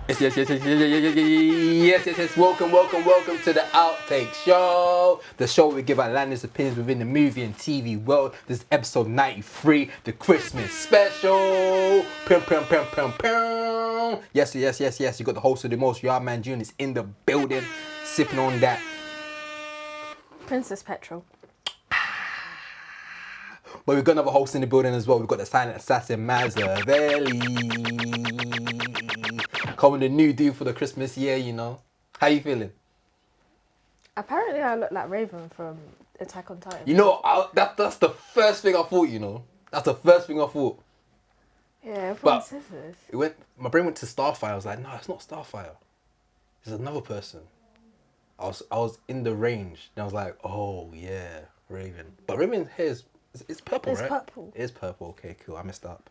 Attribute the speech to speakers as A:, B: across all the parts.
A: Yes. Welcome to the Outtake Show. The show where we give our landless opinions within the movie and TV world. This is episode 93, the Christmas special. Yes. You got the host of the most, Yard Man June is in the building, sipping on that
B: Princess Petrol.
A: But we're gonna have a host in the building as well. We've got the silent assassin Mazavelli. Coming the new dude for the Christmas year, you know. How you feeling?
B: Apparently I look like Raven from Attack on Titan.
A: You know, that's the first thing I thought, you know. That's the first thing I thought.
B: Yeah, everyone says this.
A: My brain went to Starfire. I was like, no, it's not Starfire. It's another person. I was in the range. And I was like, oh, yeah, Raven. But Raven's hair it's purple, right?
B: It's purple.
A: It is purple. Okay, cool. I messed up.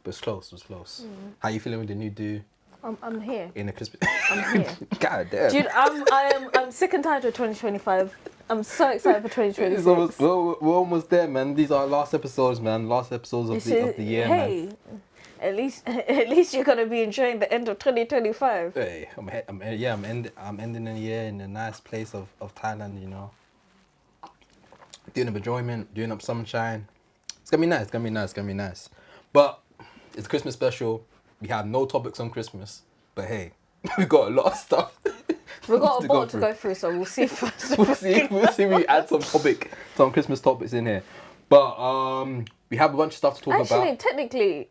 A: But it's close. How you feeling with the new dude?
B: I'm here.
A: In the Christmas.
B: I'm here.
A: God damn.
B: Dude, I'm sick and tired of 2025. I'm so excited for 2026.
A: We're almost there, man. These are last episodes, man. Last episodes of the year,
B: hey,
A: man.
B: At least you're gonna be enjoying the end of 2025.
A: Hey, I'm ending the year in a nice place of Thailand, you know. Doing up enjoyment, doing up sunshine. It's gonna be nice. But it's a Christmas special. We have no topics on Christmas, but hey, we got a lot of stuff.
B: We've got a lot to go through, so we'll see first.
A: We'll see. We add some Christmas topics in here. But we have a bunch of stuff to talk about.
B: Actually, technically,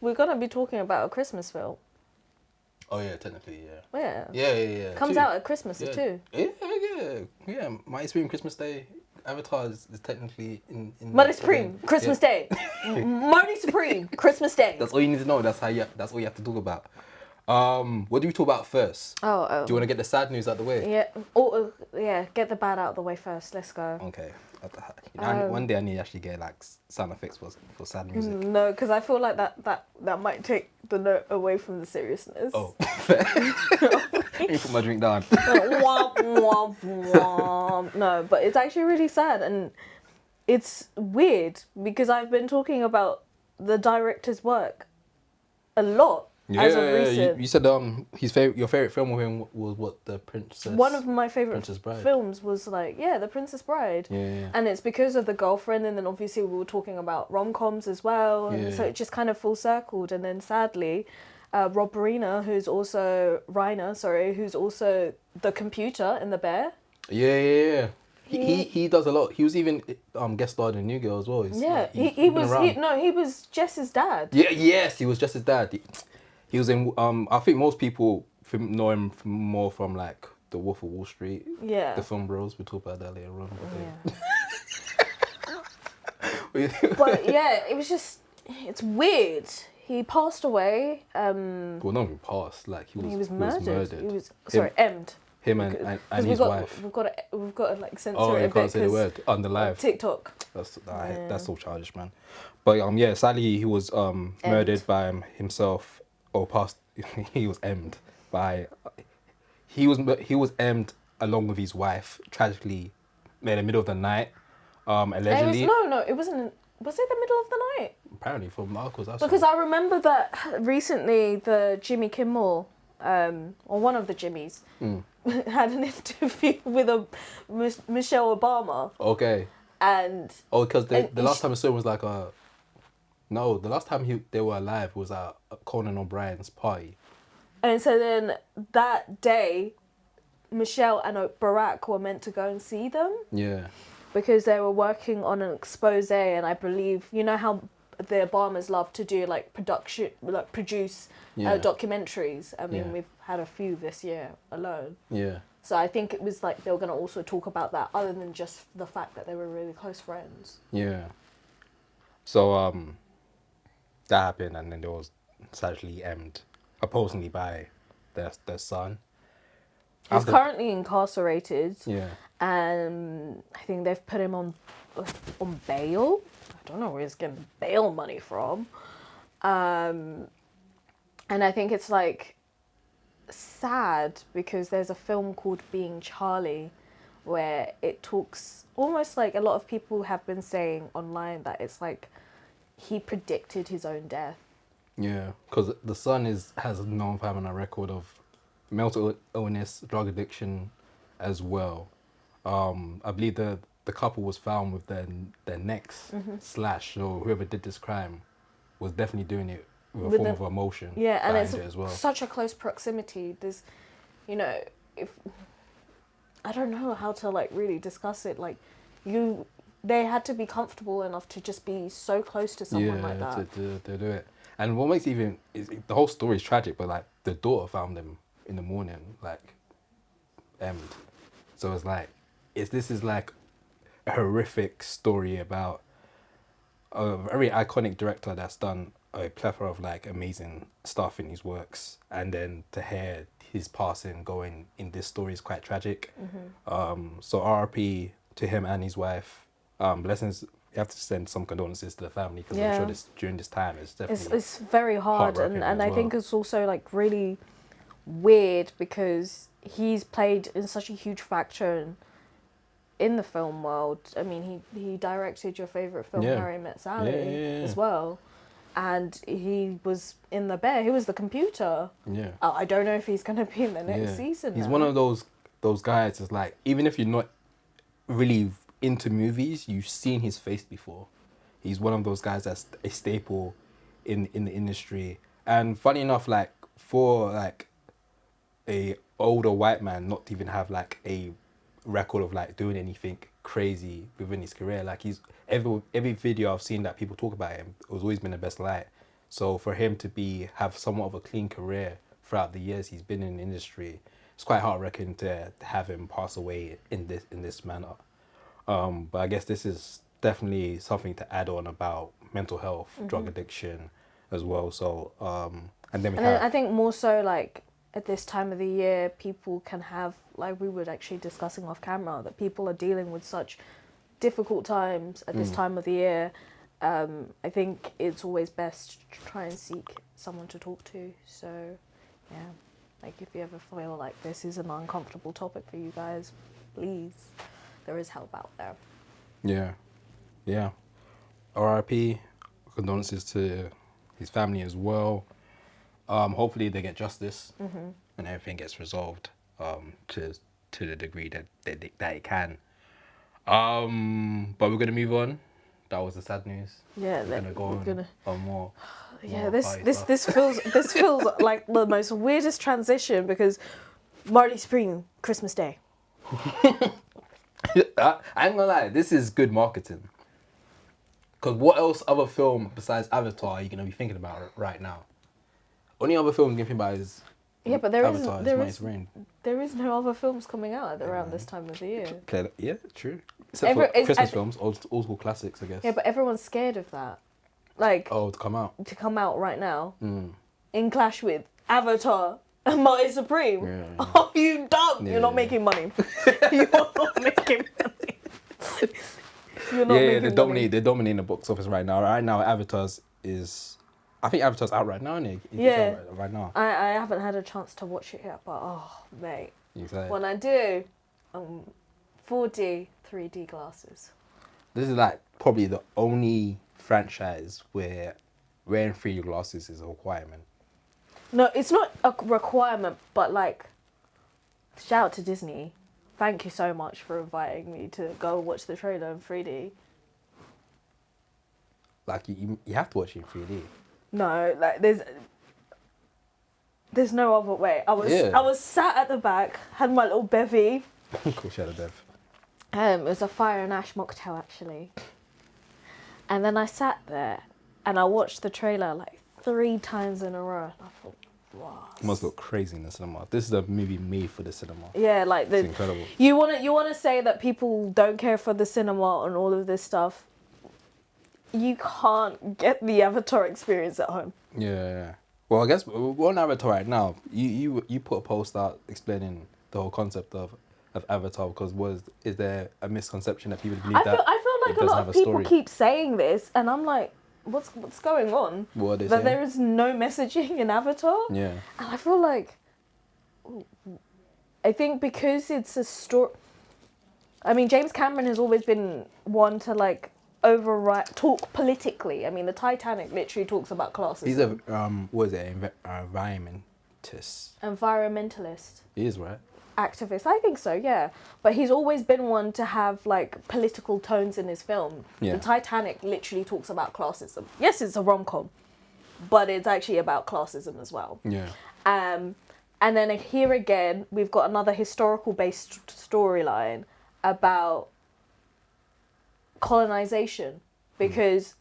B: we're gonna be talking about a Christmas film.
A: Oh yeah, technically, yeah.
B: Yeah. Comes out at Christmas too.
A: Yeah. My Supreme Christmas Day. Avatar is technically in
B: Money Supreme, Christmas Day. Money Supreme, Christmas Day.
A: That's all you need to know. That's all you have to talk about. What do we talk about first?
B: Oh.
A: Do you want to get the sad news out of the way?
B: Yeah. Get the bad out of the way first. Let's go.
A: Okay. One day I need to actually get like sound effects for sad music.
B: No, because I feel like that might take the note away from the seriousness.
A: Oh, fair. Let me put my drink down.
B: Womp, womp, womp. No, but it's actually really sad, and it's weird because I've been talking about the director's work a lot as of recent.
A: You said your favorite film with him was what, The Princess.
B: One of my favorite
A: Bride.
B: films was The Princess Bride.
A: Yeah.
B: And it's because of the girlfriend, and then obviously we were talking about rom-coms as well, and so it just kind of full circled. And then sadly, Reiner, who's also the computer in The Bear.
A: Yeah. He does a lot. He was even guest starred in New Girl as well.
B: He was Jess's dad.
A: Yeah, yes, he was Jess's dad. He was in. I think most people know him more from like The Wolf of Wall Street.
B: Yeah.
A: The film Bros. We'll talk about that later on.
B: But yeah, it's weird. He passed away.
A: Well, not even passed. Like he was murdered.
B: He was emmed.
A: Him and his wife.
B: We've got to like censor
A: it. Oh, you can't say the word on the live.
B: TikTok.
A: That's so childish, man. But sadly he was murdered by himself, or passed. He was emmed by. He was emmed along with his wife, tragically, in the middle of the night. Allegedly.
B: It wasn't. Was it the middle of the night?
A: Apparently, from articles I saw.
B: Because I remember that recently the Jimmy Kimmel, or one of the Jimmys, had an interview with Michelle Obama.
A: Okay.
B: And
A: because the last time I saw him was like the last time they were alive was at Conan O'Brien's party.
B: And so then that day, Michelle and Barack were meant to go and see them.
A: Yeah.
B: Because they were working on an expose, and I believe, you know how the Obamas love to do like produce documentaries. I mean, we've had a few this year alone. Yeah. So I think it was like they were going to also talk about that, other than just the fact that they were really close friends.
A: Yeah. So that happened, and then there was sadly emmed, supposedly by their son.
B: He's currently incarcerated.
A: Yeah.
B: And I think they've put him on bail. I don't know where he's getting bail money from. And I think it's like sad because there's a film called Being Charlie where it talks almost like a lot of people have been saying online that it's like he predicted his own death.
A: Yeah, because the son has known for having a record of mental illness, drug addiction, as well. I believe the couple was found with their necks slashed. So whoever did this crime was definitely doing it with a
B: With
A: form
B: the
A: of emotion
B: yeah, and
A: behind
B: it's
A: it as well.
B: such a close proximity. There's, you know, if I don't know how to like really discuss it. Like, they had to be comfortable enough to just be so close to someone like
A: Yeah,
B: that.
A: to do it. And what makes even is the whole story is tragic, but like the daughter found them in the morning, like emmed. So it's like, this is like a horrific story about a very iconic director that's done a plethora of like amazing stuff in his works, and then to hear his passing going in this story is quite tragic. So RRP to him and his wife. Blessings. You have to send some condolences to the family because I'm sure
B: Yeah.
A: this during this time it's definitely
B: It's very hard,
A: heartbreaking
B: and
A: as
B: I
A: well.
B: think it's also like really weird because he's played in such a huge factor in the film world. I mean, he directed your favorite film,
A: Yeah.
B: Harry Met Sally,
A: Yeah.
B: as well, and he was in the bear. He was the computer.
A: Yeah.
B: I don't know if he's gonna be in the next
A: Yeah.
B: season.
A: He's
B: now.
A: one of those guys that's like, even if you're not really into movies, you've seen his face before. He's one of those guys that's a staple in the industry. And funny enough, like for like a older white man not to even have like a record of like doing anything crazy within his career, like he's every video I've seen that people talk about him, it was always been the best light. So for him to have somewhat of a clean career throughout the years he's been in the industry, it's quite heartbreaking to have him pass away in this manner. But I guess this is definitely something to add on about mental health, drug addiction, as well. So and then we
B: And then
A: have
B: I think more so like at this time of the year, people can have, like we were actually discussing off camera, that people are dealing with such difficult times at this time of the year. I think it's always best to try and seek someone to talk to. So, yeah, like if you ever feel like this is an uncomfortable topic for you guys, please, there is help out there.
A: yeah. RIP, condolences to his family as well. Hopefully they get justice and everything gets resolved to the degree that it can. But we're gonna move on. That was the sad news.
B: Yeah,
A: We're gonna go on more.
B: Yeah,
A: more
B: this
A: party
B: this
A: stuff.
B: this feels like the most weirdest transition because Marley Spring, Christmas Day.
A: I ain't gonna lie, this is good marketing. Cause what else other film besides Avatar are you gonna be thinking about right now? Only other film you can think about is
B: Yeah, but there
A: Avatar.
B: there is no other films coming out around this time of the year.
A: Yeah, true. Except for Christmas films, old school classics, I guess.
B: Yeah, but everyone's scared of that. Like
A: Oh, to come out.
B: to come out right now in clash with Avatar and Marty Supreme.
A: Yeah.
B: Are you dumb?
A: Yeah,
B: You're not
A: yeah.
B: making money. You're not making money. You're not
A: Yeah,
B: making
A: they're
B: money.
A: dominating the box office right now. Right now, I think Avatar's out right now, isn't it? It's
B: Yeah.
A: out right now.
B: I haven't had a chance to watch it yet, but oh, mate.
A: You excited?
B: When I do, 4D, 3D glasses.
A: This is like probably the only franchise where wearing 3D glasses is a requirement.
B: No, it's not a requirement, but like, shout out to Disney. Thank you so much for inviting me to go watch the trailer in 3D.
A: Like you have to watch it in 3D.
B: No, like there's no other way. I was sat at the back, had my little bevy.
A: Cool, Shadow Dev.
B: It was a fire and ash mocktail actually. And then I sat there and I watched the trailer like 3 times in a row. And I thought, wow.
A: It must look crazy in the cinema. This is a movie made for the cinema.
B: Yeah, like
A: It's incredible.
B: You wanna say that people don't care for the cinema and all of this stuff. You can't get the Avatar experience at home.
A: Yeah. Well, I guess we're on Avatar right now. You put a post out explaining the whole concept of Avatar because is there a misconception that people believe
B: I
A: that
B: feel like
A: it
B: a
A: doesn't
B: lot
A: have
B: of
A: a
B: people
A: story?
B: keep saying this, and I'm like, what's going on?
A: What are they
B: That
A: saying?
B: there is no messaging in Avatar.
A: Yeah.
B: And I feel like, I think because it's a story. I mean, James Cameron has always been one to like talk politically. I mean, the Titanic literally talks about classism.
A: He's a what is it? Environmentist.
B: Environmentalist.
A: He is, right?
B: Activist, I think so, yeah. But he's always been one to have like political tones in his film.
A: Yeah.
B: The Titanic literally talks about classism. Yes, it's a rom-com, but it's actually about classism as well.
A: Yeah.
B: And then here again, we've got another historical-based storyline about colonization, because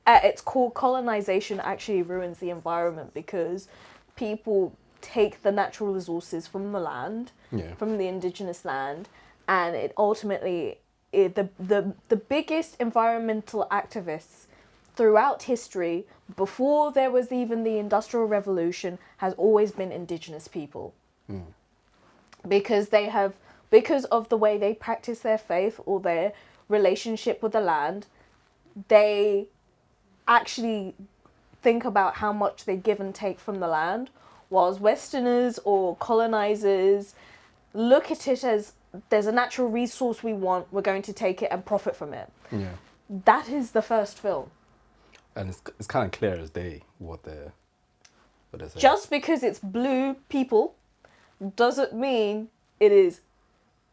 B: at its core, colonization actually ruins the environment because people take the natural resources from the land, from the indigenous land, and it ultimately, the biggest environmental activists throughout history, before there was even the Industrial Revolution, has always been indigenous people. Because of the way they practice their faith or their relationship with the land, they actually think about how much they give and take from the land, whilst Westerners or colonizers look at it as there's a natural resource we want, we're going to take it and profit from it.
A: Yeah.
B: That is the first film.
A: And it's kind of clear as day what they're saying.
B: Just because it's blue people doesn't mean it is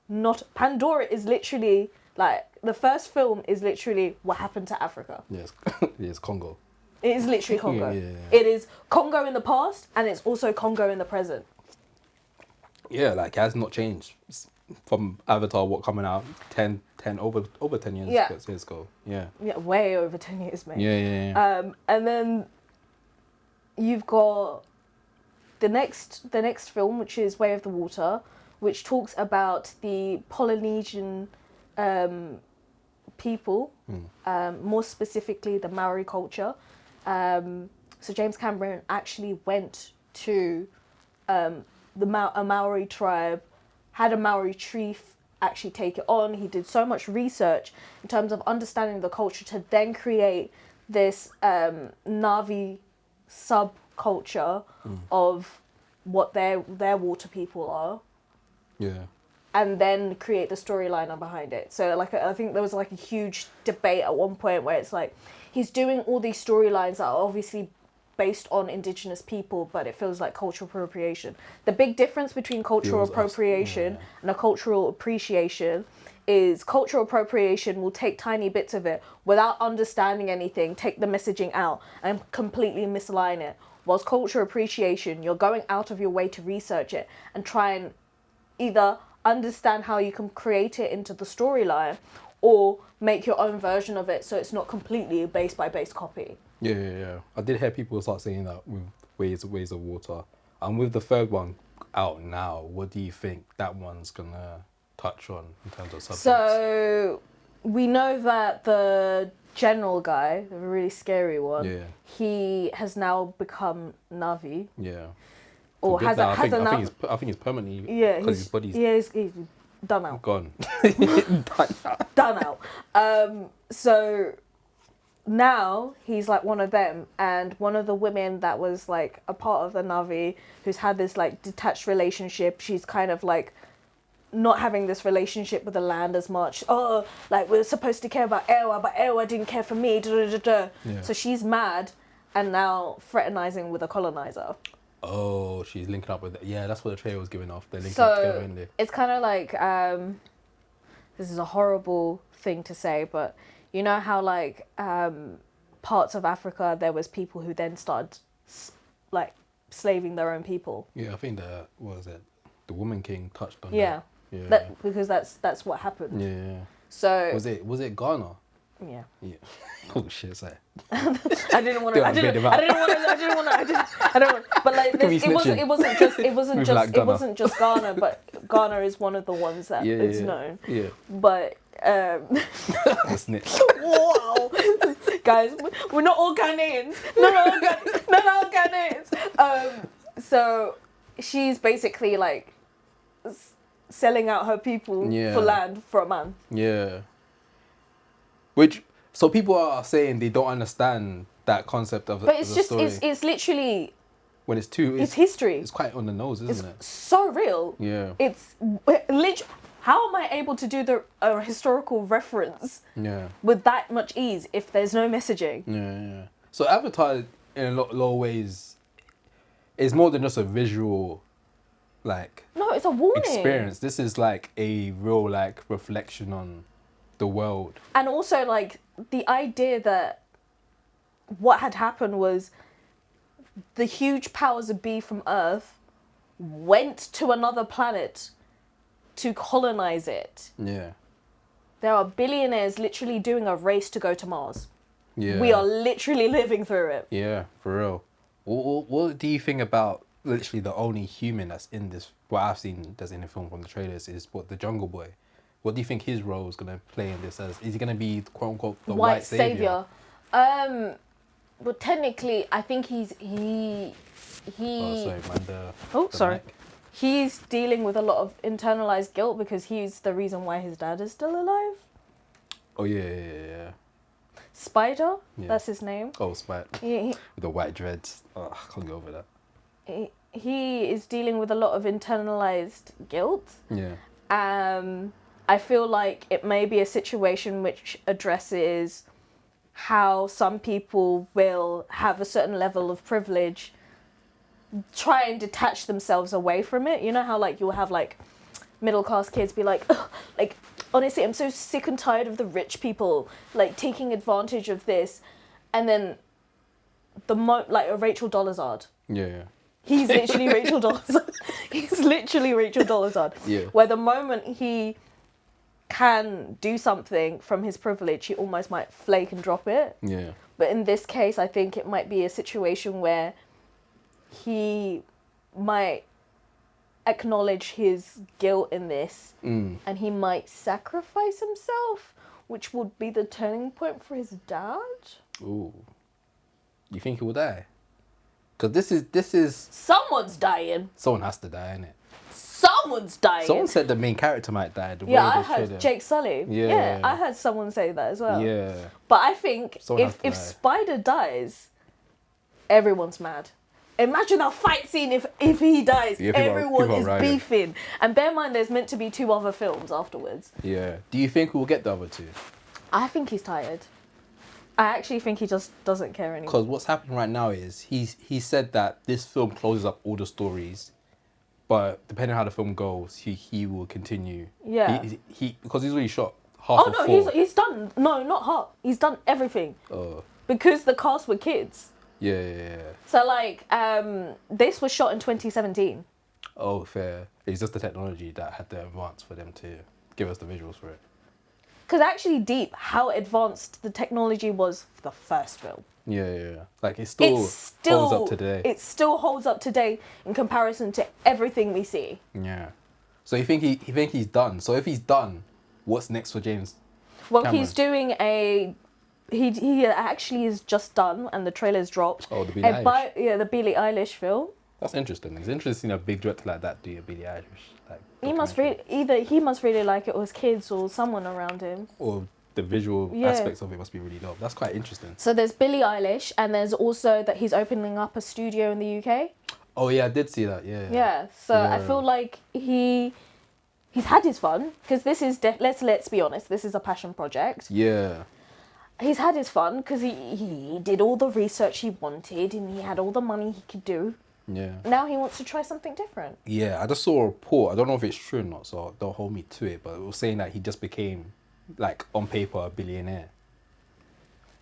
B: not. Pandora is literally, like, the first film is literally what happened to Africa.
A: Yes, yes, Congo.
B: It is literally Congo.
A: Yeah.
B: It is Congo in the past, and it's also Congo in the present.
A: Yeah, like, it has not changed from Avatar, what, coming out 10 over 10 years, years ago. Yeah.
B: Yeah, way over 10 years, mate.
A: Yeah.
B: And then you've got the next film, which is Way of the Water, which talks about the Polynesian people, more specifically the Maori culture. So James Cameron actually went to a Maori tribe, had a Maori chief actually take it on. He did so much research in terms of understanding the culture to then create this Navi subculture of what their water people are.
A: Yeah.
B: And then create the storyline behind it. So like, I think there was like a huge debate at one point where it's like, he's doing all these storylines that are obviously based on indigenous people, but it feels like cultural appropriation. The big difference between cultural appropriation and a cultural appreciation is cultural appropriation will take tiny bits of it without understanding anything, take the messaging out and completely misalign it. Whilst cultural appreciation, you're going out of your way to research it and try and either understand how you can create it into the storyline or make your own version of it so it's not completely a base by base copy.
A: Yeah. I did hear people start saying that with Ways of Water. And with the third one out now, what do you think that one's gonna touch on in terms of subjects?
B: So we know that the general guy, the really scary one, he has now become Navi.
A: Yeah.
B: Or has
A: I think he's permanently, because his body's
B: he's done out.
A: Gone.
B: Done out. So now he's like one of them, and one of the women that was like a part of the Navi who's had this like detached relationship, she's kind of like not having this relationship with the land as much. Oh, like we're supposed to care about Ewa, but Ewa didn't care for me. Yeah. So she's mad and now fraternizing with a colonizer.
A: Oh, she's linking up with it. Yeah, that's what the trailer was giving off. They're linking up together, isn't they?
B: It's kind of like, this is a horrible thing to say, but you know how like parts of Africa there was people who then started like slaving their own people.
A: Yeah, I think the Woman King touched on that.
B: Yeah. Because that's what happened.
A: Yeah.
B: So
A: was it Ghana?
B: Yeah.
A: Oh shit, sorry.
B: I didn't want to. But like, it wasn't just Ghana, but Ghana is one of the ones that is known.
A: Yeah.
B: But
A: Snitch.
B: wow, guys, we're not all Ghanaians. Not all Ghanaians. So she's basically like selling out her people for land for a man.
A: Yeah. So people are saying they don't understand that concept of.
B: But it's just
A: story.
B: it's literally.
A: When it's history.
B: It's quite
A: on the nose, isn't it?
B: So real.
A: Yeah.
B: It's literally. how am I able to do the historical reference
A: Yeah.
B: with that much ease if there's no messaging?
A: Yeah. So Avatar, in a lot of ways, is more than just a visual, like,
B: No, it's a warning.
A: experience. This is like a real like reflection on the world.
B: And also, like, the idea that what had happened was the huge powers that be from Earth went to another planet to colonize it.
A: Yeah.
B: There are billionaires literally doing a race to go to Mars.
A: Yeah.
B: We are literally living through it.
A: Yeah, for real. What do you think about literally the only human that's in this? What I've seen that's in the film from the trailers is the Jungle Boy. What do you think his role is gonna play in this? As is he gonna be quote unquote the white savior?
B: Well, technically, I think he.
A: Oh, sorry, man.
B: Sorry.
A: Mic.
B: He's dealing with a lot of internalized guilt because he's the reason why his dad is still alive.
A: Oh yeah.
B: Spider,
A: Yeah.
B: that's his name.
A: Oh, Spike.
B: He,
A: With the white dreads. Oh, I can't get over that.
B: he is dealing with a lot of internalized guilt.
A: Yeah.
B: I feel like it may be a situation which addresses how some people will have a certain level of privilege, try and detach themselves away from it. You know how like you'll have like middle class kids be like, ugh, like honestly I'm so sick and tired of the rich people like taking advantage of this, and then like a Rachel Dolezal.
A: Yeah.
B: He's literally Rachel Dolezal. He's literally Rachel Dolezal.
A: Yeah.
B: Where the moment he can do something from his privilege, he almost might flake and drop it.
A: Yeah.
B: But in this case, I think it might be a situation where he might acknowledge his guilt in this, and he might sacrifice himself, which would be the turning point for his dad.
A: Ooh. You think he will die? Because this is
B: Someone's dying.
A: someone has to die, innit?
B: Someone's dying.
A: Someone said the main character might die. The
B: Yeah,
A: way
B: I
A: they
B: heard
A: treated
B: Jake Sully.
A: Yeah.
B: I heard someone say that as well.
A: Yeah.
B: But I think
A: Someone has to
B: if
A: die.
B: Spider dies, everyone's mad. Imagine a fight scene if he dies.
A: Yeah, people
B: Everyone
A: are
B: is
A: riding.
B: beefing. And bear in mind, there's meant to be 2 other films afterwards.
A: Yeah. Do you think we'll get the other two?
B: I think he's tired. I actually think he just doesn't care anymore.
A: Because what's happening right now is he said that this film closes up all the stories, but depending on how the film goes, he will continue.
B: Yeah.
A: He because he's already shot half
B: Oh
A: of
B: no,
A: 4.
B: he's done. No, not half. He's done everything
A: Oh.
B: because the cast were kids.
A: Yeah.
B: So like, this was shot in 2017.
A: Oh, fair. It's just the technology that had to advance for them to give us the visuals for it.
B: Because actually, deep how advanced the technology was for the first film.
A: Yeah. Like it still holds up today.
B: It still holds up today in comparison to everything we see.
A: Yeah. So you think he's done? So if he's done, what's next for James?
B: Well,
A: Cameron?
B: he's doing a. He actually is just done, and the trailer's dropped.
A: Oh, the Billie Eilish.
B: The Billie Eilish film.
A: That's interesting. It's interesting a big director like that do a Billie Eilish like.
B: He must
A: documentary.
B: he must really like it, or his kids, or someone around him.
A: Or the visual
B: Yeah.
A: aspects of it must be really dope. That's quite interesting.
B: So there's Billie Eilish, and there's also that he's opening up a studio in the UK.
A: Oh yeah, I did see that. Yeah.
B: Yeah, so I feel like he's had his fun, because this is let's be honest, this is a passion project.
A: Yeah.
B: He's had his fun because he did all the research he wanted, and he had all the money he could do.
A: Yeah.
B: Now he wants to try something different.
A: Yeah, I just saw a report. I don't know if it's true or not, so don't hold me to it. But it was saying that he just became, like, on paper, a billionaire,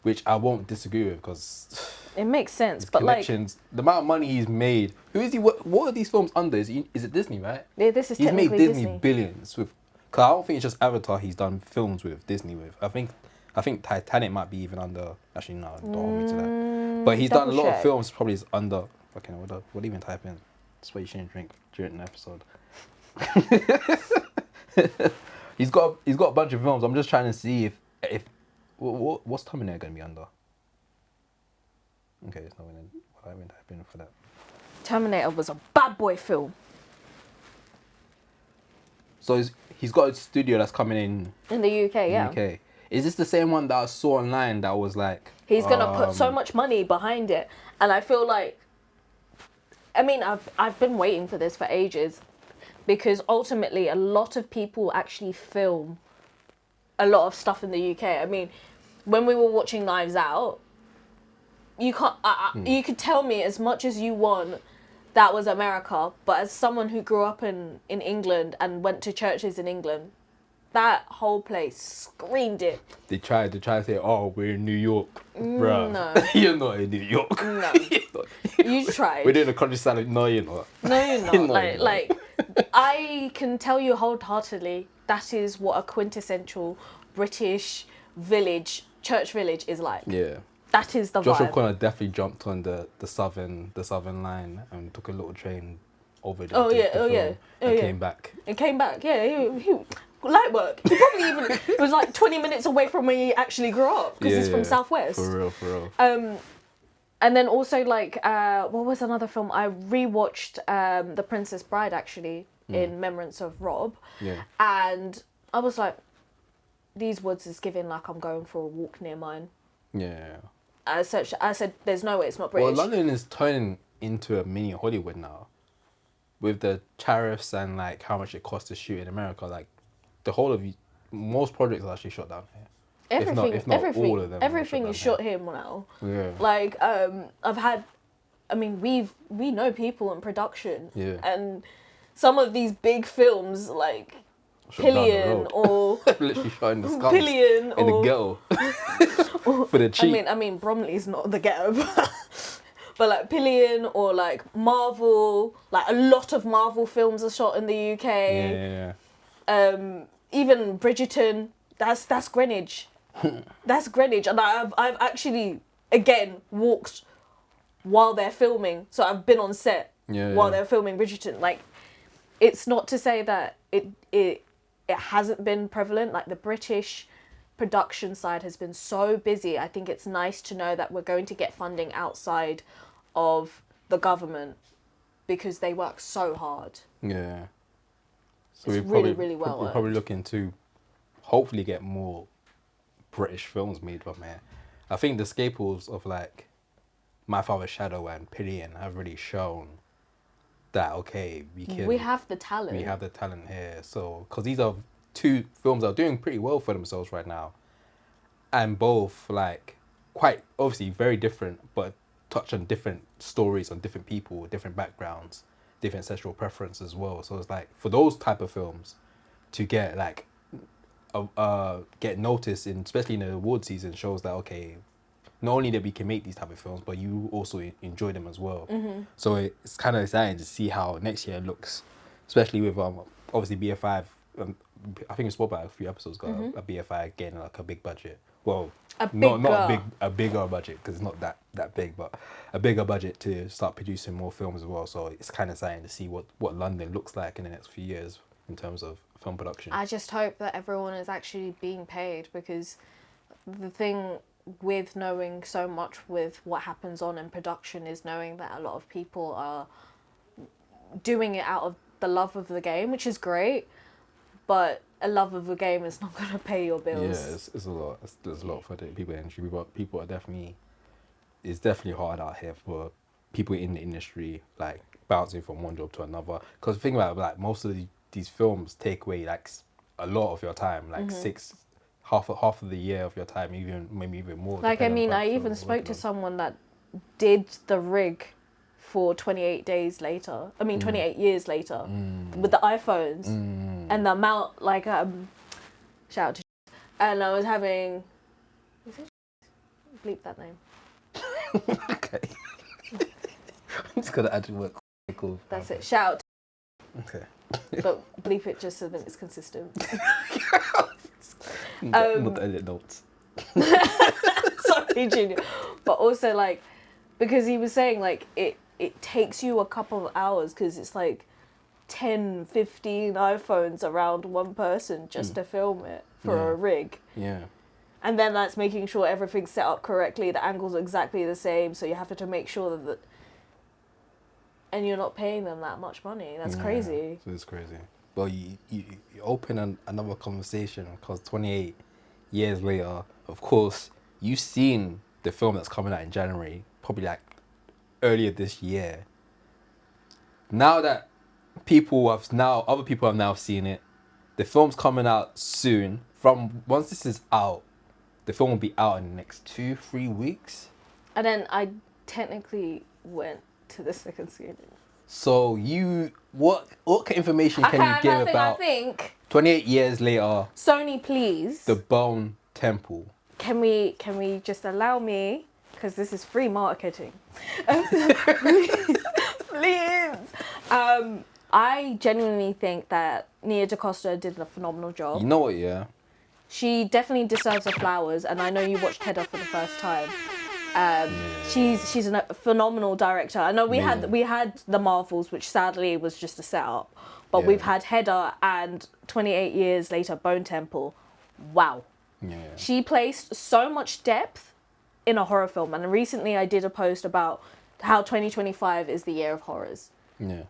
A: which I won't disagree with because
B: It makes sense,
A: his
B: but
A: connections, the amount of money he's made. Who is he? What are these films under? Is it Disney, right?
B: like this is
A: He's made
B: technically
A: Disney billions with. Cause I don't think it's just Avatar. He's done films with Disney with. I think Titanic might be even under. Actually, no, don't hold me to that. But he's done a lot of films. Probably is under. Fucking what even type in? That's why you shouldn't drink during an episode. he's got a bunch of films. I'm just trying to see if what's Terminator gonna be under. Okay, it's not gonna. What I even type in for that.
B: Terminator was a bad boy film.
A: So he's got a studio that's coming
B: In the UK, yeah.
A: UK. Is this the same one that I saw online that was like...
B: He's going to put so much money behind it. And I feel like... I mean, I've been waiting for this for ages. because ultimately a lot of people actually film a lot of stuff in the UK. I mean, when we were watching Knives Out, you can't. You could tell me as much as you want that was America, but as someone who grew up in England and went to churches in England, that whole place screamed it.
A: They try to say, "Oh, we're in New York, bruh."
B: No.
A: You're not in New York.
B: No.
A: You're not.
B: You tried.
A: We're doing a countryside. No, you're not.
B: No, you're not.
A: No, you're not.
B: Like, I can tell you wholeheartedly that is what a quintessential British church village is like.
A: Yeah.
B: That is the
A: Joshua
B: vibe.
A: Connor definitely jumped on the southern line and took a little train over there.
B: Oh yeah.
A: Came back.
B: It came back. Yeah, he light work. He probably even was like 20 minutes away from where he actually grew up because he's from Southwest.
A: For real.
B: And then also like what was another film I rewatched? The Princess Bride actually in remembrance of Rob.
A: Yeah.
B: And I was like, these woods is giving like I'm going for a walk near mine.
A: Yeah.
B: I said, there's no way it's not British.
A: Well, London is turning into a mini Hollywood now, with the tariffs and like how much it costs to shoot in America. Like, the whole of most projects are actually shot down here.
B: Everything,
A: if not all of them.
B: everything is shot here now.
A: Yeah.
B: Like, we know people in production.
A: Yeah.
B: And some of these big films like
A: Shot down the
B: Pillion
A: road.
B: or
A: Literally shot in the skulls.
B: Pillion
A: in
B: or
A: the ghetto. For the cheap.
B: I mean Bromley's not the ghetto, but like Pillion or like Marvel, like a lot of Marvel films are shot in the UK.
A: Yeah.
B: Even Bridgerton, that's Greenwich. That's Greenwich, and I've actually again walked while they're filming, so I've been on set while they're filming Bridgerton. Like, it's not to say that it hasn't been prevalent. Like, the British production side has been so busy. I think it's nice to know that we're going to get funding outside of the government because they work so hard.
A: Yeah. So
B: It's really well
A: We're probably looking to hopefully get more British films made from here. I think the staples of like My Father's Shadow and Pillion have really shown that we
B: have the talent.
A: We have the talent here. So, because these are two films that are doing pretty well for themselves right now, and both like quite obviously very different, but touch on different stories, on different people, different backgrounds, different sexual preference as well. So it's like for those type of films to get like get noticed in, especially in the award season, shows that not only that we can make these type of films, but you also enjoy them as well.
B: Mm-hmm.
A: So it's kind of exciting to see how next year looks, especially with obviously BFI. I think we spoke about a few episodes ago. A BFI getting like a big budget. Well, not a bigger budget because it's not that big, but a bigger budget to start producing more films as well. So it's kind of exciting to see what London looks like in the next few years in terms of film production.
B: I just hope that everyone is actually being paid, because the thing with knowing so much with what happens on in production is knowing that a lot of people are doing it out of the love of the game, which is great, but a love of the game is not going to pay your bills.
A: Yeah, it's a lot. There's a lot for the people in the industry, but people are it's definitely hard out here for people in the industry, like bouncing from one job to another. Because think about it, like most of these films take away like a lot of your time, like half of the year of your time, maybe even more.
B: Like, I mean, I even spoke to someone that did the rig for 28 days later. 28 years later with the iPhones and the amount, like, shout out to and I was having, is it bleep that name?
A: Okay. I'm just gonna add work. Cool.
B: That's it. Shout out.
A: Okay.
B: But bleep it just so that it's consistent.
A: Not the edit notes.
B: Sorry, Junior. But also, like, because he was saying, like, it takes you a couple of hours because it's like 10, 15 iPhones around one person just to film it for a rig.
A: Yeah.
B: And then that's making sure everything's set up correctly, the angles are exactly the same, so you have to make sure that and you're not paying them that much money. That's crazy.
A: So it's crazy. Well, you open another conversation because 28 years later, of course, you've seen the film that's coming out in January, probably like earlier this year. Now that other people have now seen it. The film's coming out soon. Once this is out, the film will be out in the next 2-3 weeks.
B: And then I technically went to the second screening.
A: So what information can you give about?
B: I think
A: 28 years later.
B: Sony, please.
A: The Bone Temple.
B: Can we just allow me, because this is free marketing. Please. I genuinely think that Nia DaCosta did a phenomenal job.
A: You know what? Yeah.
B: She definitely deserves her flowers, and I know you watched Heather for the first time. She's a phenomenal director. I know we had the Marvels, which sadly was just a setup, but we've had Heather and 28 years later Bone Temple. Wow.
A: Yeah.
B: She placed so much depth in a horror film, and recently I did a post about how 2025 is the year of horrors.
A: Yeah.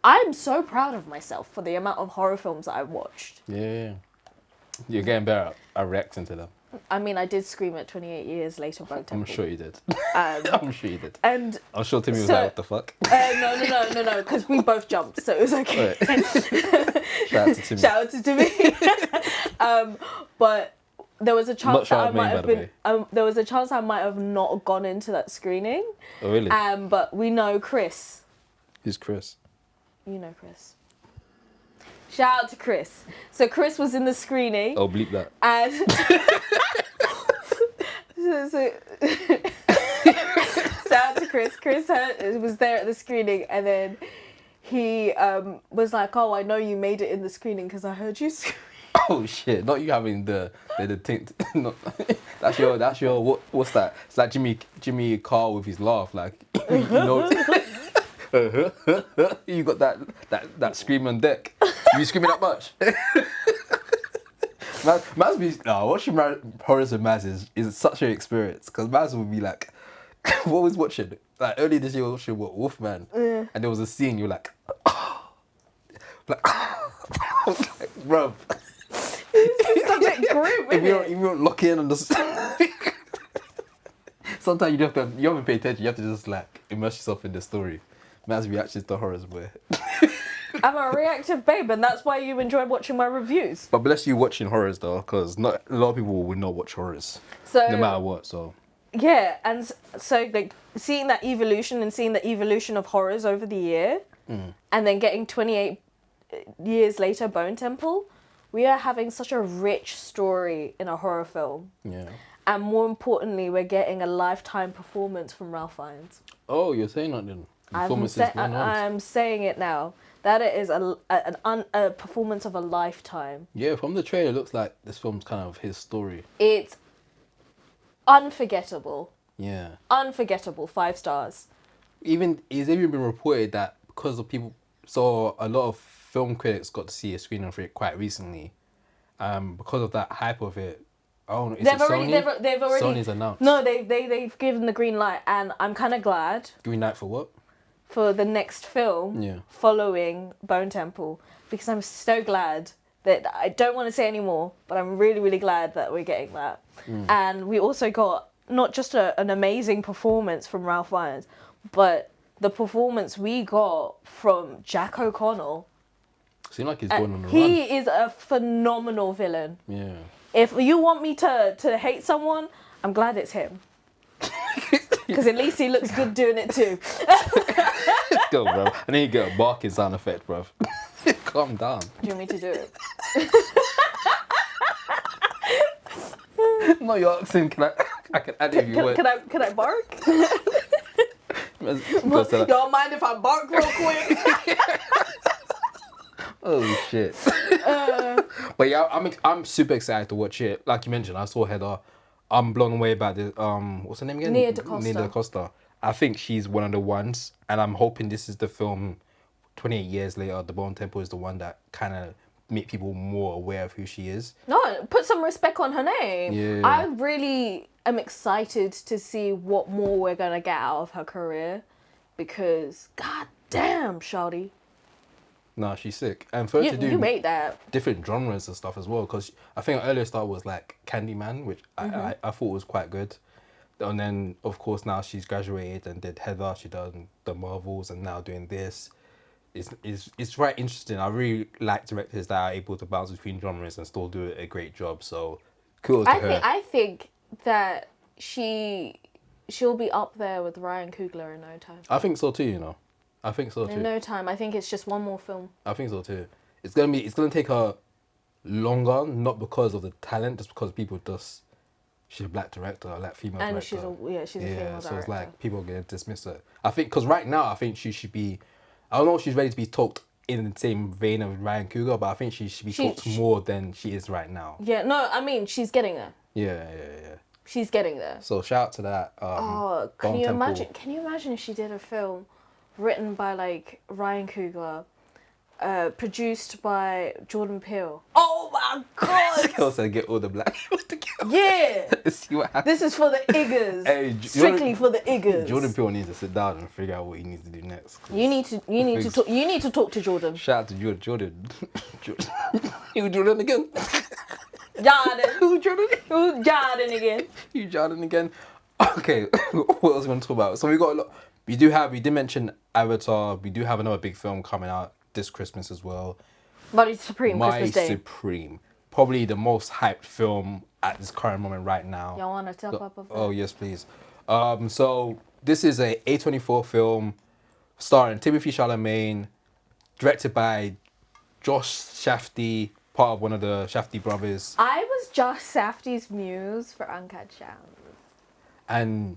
B: I'm so proud of myself for the amount of horror films that I've watched.
A: Yeah. You're getting better at reacting to them.
B: I mean, I did scream at 28 years later Bone Temple.
A: I'm sure you did. I'm sure you did.
B: And
A: I'm sure Timmy was like, what the fuck?
B: No, because we both jumped, so it was okay.
A: Shout out to Timmy.
B: Shout out to Timmy. But there was a chance that I might have been. There was a chance I might have not gone into that screening.
A: Oh really?
B: But we know Chris.
A: Who's Chris?
B: You know Chris. Shout out to Chris. So Chris was in the screening.
A: Oh, bleep that.
B: And shout out to Chris. Chris was there at the screening, and then he was like, "Oh, I know you made it in the screening because I heard you scream."
A: Oh shit! Not you having the tint. That's your what's that? It's like Jimmy Carr with his laugh, like you know. You got that scream on deck. You screaming that much? Watching horrors with Maz is such an experience, because Maz would be like, what was watching? Like earlier this year, we were watching Wolfman, and there was a scene you're like, like, bro.
B: It's a bit grim,
A: if you don't lock in on this. Sometimes you haven't pay attention. You have to just like immerse yourself in the story. Man's reactions to horrors, boy.
B: I'm a reactive babe, and that's why you enjoy watching my reviews.
A: But bless you watching horrors though, because not a lot of people will not watch horrors,
B: so
A: no matter what. So
B: yeah, and so like seeing that evolution and seeing the evolution of horrors over the year, and then getting 28 years later Bone Temple, we are having such a rich story in a horror film.
A: Yeah.
B: And more importantly, we're getting a lifetime performance from Ralph Fiennes.
A: Oh, you're saying that then?
B: I'm saying it now. That it is a performance of a lifetime.
A: Yeah, from the trailer, it looks like this film's kind of his story.
B: It's unforgettable.
A: Yeah.
B: Unforgettable. 5 stars.
A: It's even been reported that because of people, so a lot of film critics got to see a screening for it quite recently. Because of that hype of it, I don't know. They've already. Sony's announced.
B: No, they've given the green light, and I'm kind of glad.
A: Green light for what?
B: For the next film following Bone Temple, because I'm so glad that I don't want to say any more, but I'm really, really glad that we're getting that. And we also got not just an amazing performance from Ralph Fiennes, but the performance we got from Jack O'Connell.
A: Seems like he's going on the run.
B: He is a phenomenal villain.
A: Yeah.
B: If you want me to hate someone, I'm glad it's him. Because at least he looks good doing it too.
A: Go, bro. I need to get a barking sound effect, bro. Calm down.
B: Do you want me to do it?
A: No, you're asking, I can add if you want.
B: Can I bark? Don't mind if I bark real quick?
A: Oh shit. But yeah, I'm super excited to watch it. Like you mentioned, I saw Heather. I'm blown away by the what's her name again?
B: Nia DaCosta.
A: Nia DaCosta. I think she's one of the ones, and I'm hoping this is the film 28 years later, The Bone Temple is the one that kind of make people more aware of who she is.
B: No, put some respect on her name.
A: Yeah.
B: I really am excited to see what more we're going to get out of her career, because god damn, shawty.
A: No, she's sick. And for her to do
B: you made that.
A: different genres and stuff as well, because I think her earlier start was like Candyman, which I thought was quite good. And then, of course, now she's graduated and did Heather. She done the Marvels and now doing this. it's quite interesting. I really like directors that are able to bounce between genres and still do a great job. So kudos to her.
B: I think that she'll be up there with Ryan Coogler in no time.
A: I think so too. I think so too.
B: In no time. I think it's just one more film.
A: I think so too. It's gonna take her longer, not because of the talent, just because people just she's a black director, a black female
B: And
A: director.
B: she's a female director.
A: So it's like people are gonna dismiss her. I think because right now I think she should be. I don't know if she's ready to be talked in the same vein of Ryan Coogler, but I think she should be talked more than she is right now.
B: Yeah, no, I mean she's getting there.
A: Yeah.
B: She's getting there.
A: So shout out to that.
B: Can you imagine? Can you imagine if she did a film written by like Ryan Coogler, produced by Jordan Peele? Oh my god!
A: Also get all the black people together.
B: Yeah.
A: See what happens.
B: This is for the Iggers.
A: Hey,
B: Strictly for the Iggers.
A: Jordan Peele needs to sit down and figure out what he needs to do next.
B: You need to talk to Jordan.
A: Shout out to Jordan. You Jordan again?
B: Jordan.
A: Who Jordan?
B: Who's Jordan again?
A: You Jordan again? Okay, what else we going to talk about? So we got a lot. We did mention Avatar. We do have another big film coming out this Christmas as well.
B: Mighty Supreme Christmas Day.
A: Supreme. Probably the most hyped film at this current moment right now.
B: Y'all want to talk about that?
A: Oh, yes, please. So this is a A24 film starring Timothée Chalamet, directed by Josh Safdie, part of one of the Safdie brothers.
B: I was Josh Safdie's muse for Uncut Gems.
A: And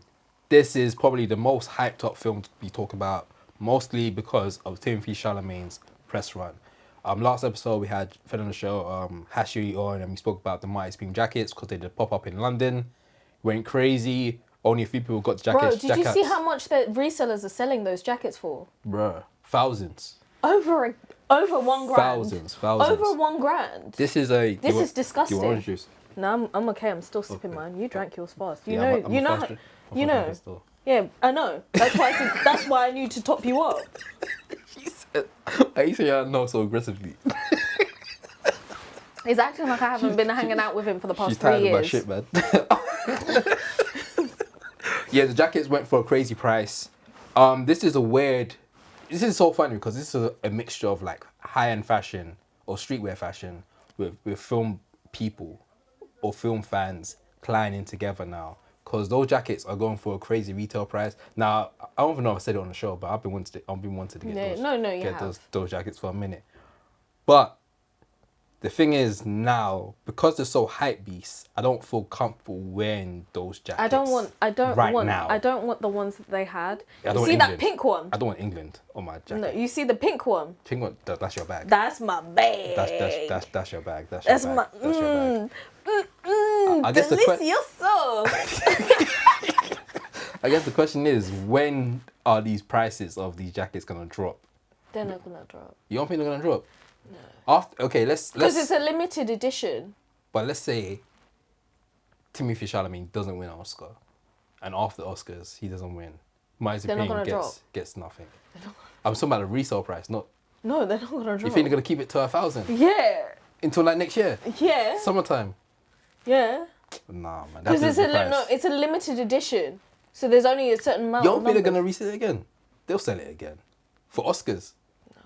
A: this is probably the most hyped up film to be talked about, mostly because of Timothée Chalamet's press run. Last episode we had a friend on the show, Hashi on, and we spoke about the Mighty Supreme jackets because they did pop up in London. Went crazy. Only a few people got the jackets.
B: Bro, did you see how much the resellers are selling those jackets for?
A: Bruh, thousands.
B: Over $1,000.
A: Thousands.
B: Over $1,000.
A: This is
B: disgusting.
A: Do you want orange juice?
B: No, I'm okay. I'm still sipping mine. You drank yours fast. You
A: I'm
B: know. Yeah, I know. That's why. That's why I knew to top you up.
A: I used to say I know so aggressively.
B: He's acting like I haven't been hanging out with him for the past 3
A: She's tired
B: years.
A: of my shit, man. Yeah, the jackets went for a crazy price. This is so funny because this is a mixture of like high-end fashion or streetwear fashion with film people or film fans colliding together now. Because those jackets are going for a crazy retail price. Now, I don't even know if I said it on the show, but I've been wanting to get those jackets for a minute. But the thing is now, because they're so hype beasts, I don't feel comfortable wearing those jackets. I don't
B: want the ones that they had. You see that pink one?
A: I don't want England on my jacket.
B: No, you see the pink one?
A: Pink one, that's your bag.
B: That's my bag.
A: That's your bag. That's your bag. I guess I guess the question is, when are these prices of these jackets gonna drop?
B: They're not gonna drop.
A: You don't think they're gonna drop?
B: No.
A: Let's
B: because it's a limited edition.
A: But let's say Timothée Chalamet doesn't win an Oscar, and after the Oscars he doesn't win. Mighty Supreme gets nothing. I'm talking about the resale price, not.
B: No, they're not gonna drop.
A: You think they're gonna keep it to 1,000?
B: Yeah.
A: Until like next year?
B: Yeah.
A: Summertime?
B: Yeah.
A: Nah, man.
B: Because it's a limited edition, so there's only a certain amount.
A: You don't think they're gonna resell it again? They'll sell it again for Oscars. No.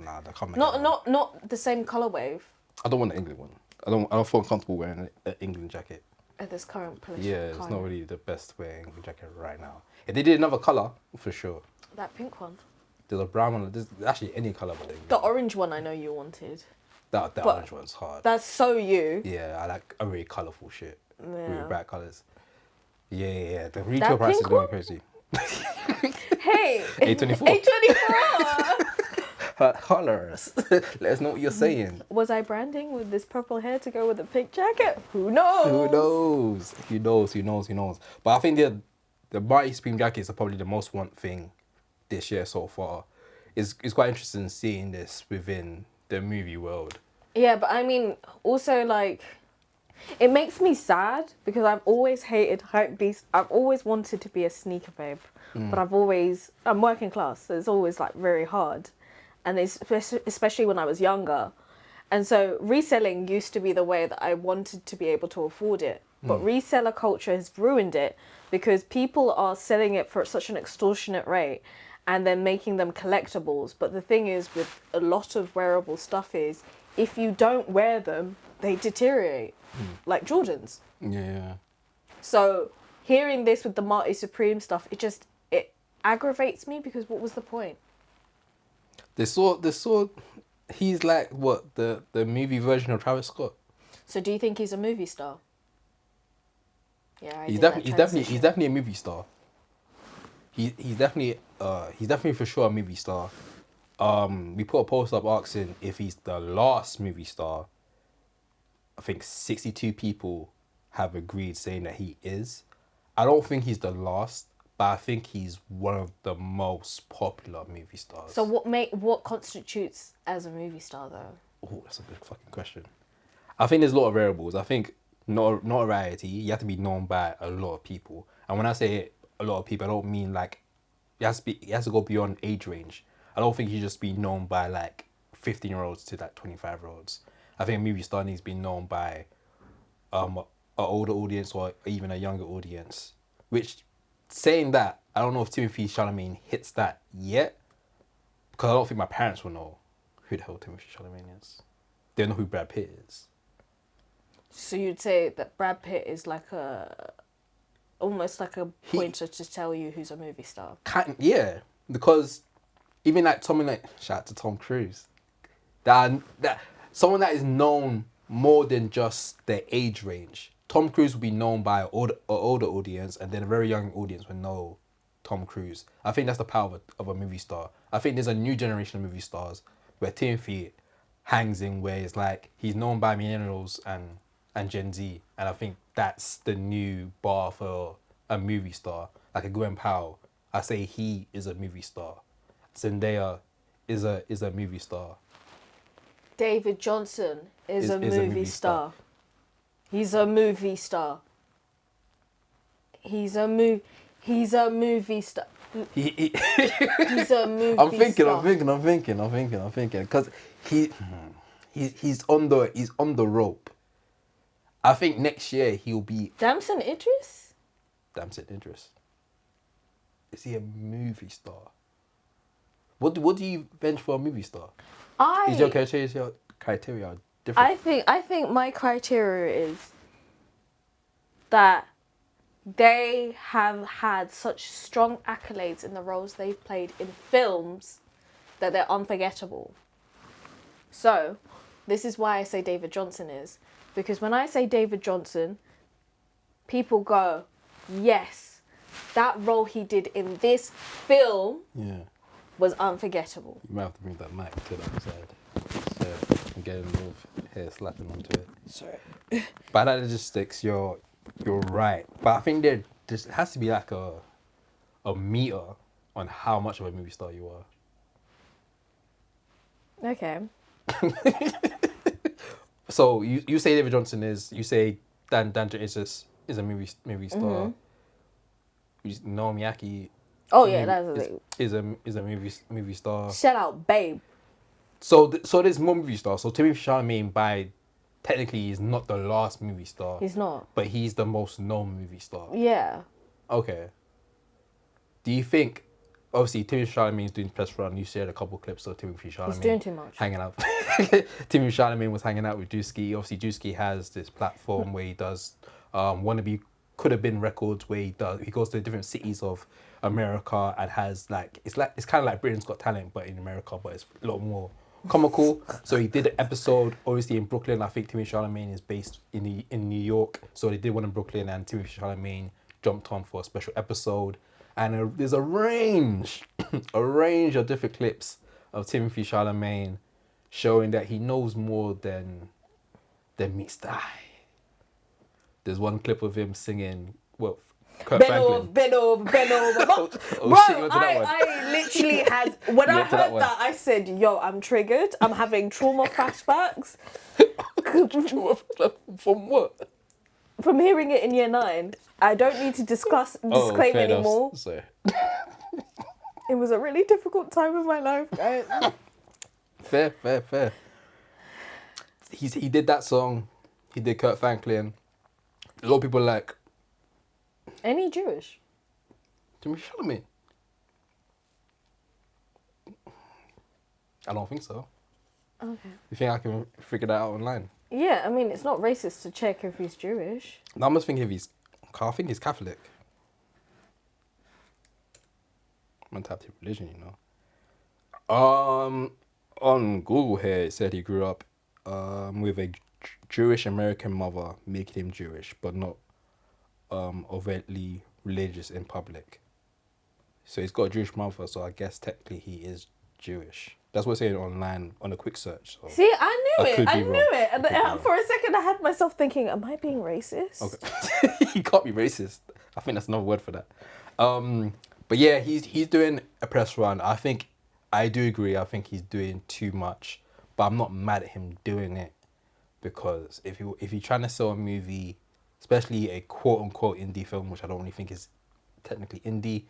A: Nah, they can't make it.
B: Not the same color wave.
A: I don't want an England one. I don't feel comfortable wearing an England jacket.
B: At this current political
A: climate. It's not really the best wearing England jacket right now. If they did another color, for sure.
B: That pink one.
A: There's a brown one. There's actually any color but
B: the orange one. I know you wanted.
A: That orange one's hard.
B: That's so you.
A: Yeah, I like a really colourful shit.
B: Yeah.
A: Really bright colours. Yeah. The retail price is going crazy.
B: Hey.
A: A24.
B: A24.
A: Colours. Let us know what you're saying.
B: Was I branding with this purple hair to go with the pink jacket? Who knows?
A: Who knows? But I think the Mighty Supreme jackets are probably the most want thing this year so far. It's quite interesting seeing this within the movie world.
B: Yeah, but I mean, also like, it makes me sad because I've always hated hype beasts. I've always wanted to be a sneaker babe, but I'm working class, so it's always like very hard, and it's especially when I was younger, and so reselling used to be the way that I wanted to be able to afford it, but reseller culture has ruined it because people are selling it for such an extortionate rate. and then making them collectibles. But the thing is, with a lot of wearable stuff is, if you don't wear them, they deteriorate, like Jordans.
A: Yeah.
B: So hearing this with the Marty Supreme stuff, it aggravates me, because what was the point?
A: They saw. He's like what the movie version of Travis Scott.
B: So do you think he's a movie star? Yeah,
A: He's definitely a movie star. He's definitely for sure a movie star. We put a post up asking if he's the last movie star. I think 62 people have agreed saying that he is. I don't think he's the last, but I think he's one of the most popular movie stars.
B: So what constitutes as a movie star though?
A: Oh, that's a good fucking question. I think there's a lot of variables. I think notoriety, you have to be known by a lot of people. And when I say a lot of people, I don't mean like it has to go beyond age range. I don't think you just be known by like 15-year-olds to like 25-year-olds. I think a movie star needs to be known by an older audience or even a younger audience. Which, saying that, I don't know if Timothée Chalamet hits that yet, because I don't think my parents will know who the hell Timothée Chalamet is. They don't know who Brad Pitt is.
B: So you'd say that Brad Pitt is like almost like a pointer to tell you who's a movie star.
A: Yeah, because even like shout out to Tom Cruise, that someone that is known more than just their age range. Tom Cruise will be known by an older audience, and then a very young audience will know Tom Cruise. I think that's the power of a movie star. I think there's a new generation of movie stars where Timothy hangs in, where it's like he's known by millennials and Gen Z, and I think that's the new bar for a movie star. Like a Gwen Powell, I say he is a movie star. Zendaya is a movie star.
B: David Johnson is a movie star. He's a movie star. He's a movie star. He's a movie star.
A: I'm thinking, because he's on the rope. I think next year he'll be
B: Damson Idris.
A: Is he a movie star? What do you bench for a movie star? Is your criteria different?
B: I think my criteria is that they have had such strong accolades in the roles they've played in films that they're unforgettable. So, this is why I say David Johnson is. Because when I say David Johnson, people go, yes, that role he did in this film was unforgettable.
A: You might have to bring that mic to the other side. So I'm getting a little hair slapping onto it.
B: Sorry.
A: By that logistics, you're right. But I think there has to be like a meter on how much of a movie star you are.
B: Okay.
A: So you say David Johnson is, you say Dan is a movie star. Mm-hmm. Naomi Aki.
B: Oh yeah,
A: is a movie star.
B: Shout out, babe.
A: So there's more movie stars. So Timothée Chalamet technically is not the last movie star.
B: He's not.
A: But he's the most known movie star.
B: Yeah.
A: Okay. Do you think, obviously Timothée Chalamet is doing press run, you shared a couple clips of Timothée Chalamet.
B: He's doing too much.
A: Hanging out. Timothée Chalamet was hanging out with Drewski. Obviously Drewski has this platform where he does wannabe could have been records, where he goes to different cities of America and has it's kind of like Britain's Got Talent but in America, but it's a lot more comical. So he did an episode obviously in Brooklyn. I think Timothée Chalamet is based in New York, so they did one in Brooklyn and Timothée Chalamet jumped on for a special episode. And there's a range of different clips of Timothée Chalamet showing that he knows more than meets the eye. There's one clip of him singing, well, Kurt Franklin.
B: Bend over.
A: Oh,
B: Bro,
A: shit, you went to that one.
B: I literally had, when I heard that, I said, yo, I'm triggered. I'm having trauma flashbacks.
A: From what?
B: From hearing it in year 9. I don't need to disclaim anymore.
A: Sorry.
B: It was a really difficult time in my life, guys.
A: Fair. He did that song. He did Kurt Franklin. A lot of people like...
B: Any Jewish?
A: Timothée Chalamet. I don't think so.
B: Okay.
A: You think I can figure that out online?
B: Yeah, I mean, it's not racist to check if he's Jewish.
A: No, I'm just thinking I think he's Catholic. Mentality of religion, you know. On Google here, it said he grew up with a Jewish American mother, making him Jewish, but not overtly religious in public. So he's got a Jewish mother, so I guess technically he is Jewish. That's what it's saying online on a quick search. So
B: See, I knew
A: I
B: it.
A: could
B: I
A: be
B: knew
A: wrong.
B: it. And
A: I could be wrong.
B: for a second, I had myself thinking, am I being racist?
A: Okay. He can't be racist. I think that's another word for that. But yeah, he's doing a press run. I do agree. I think he's doing too much, but I'm not mad at him doing it because if you're trying to sell a movie, especially a quote unquote indie film, which I don't really think is technically indie,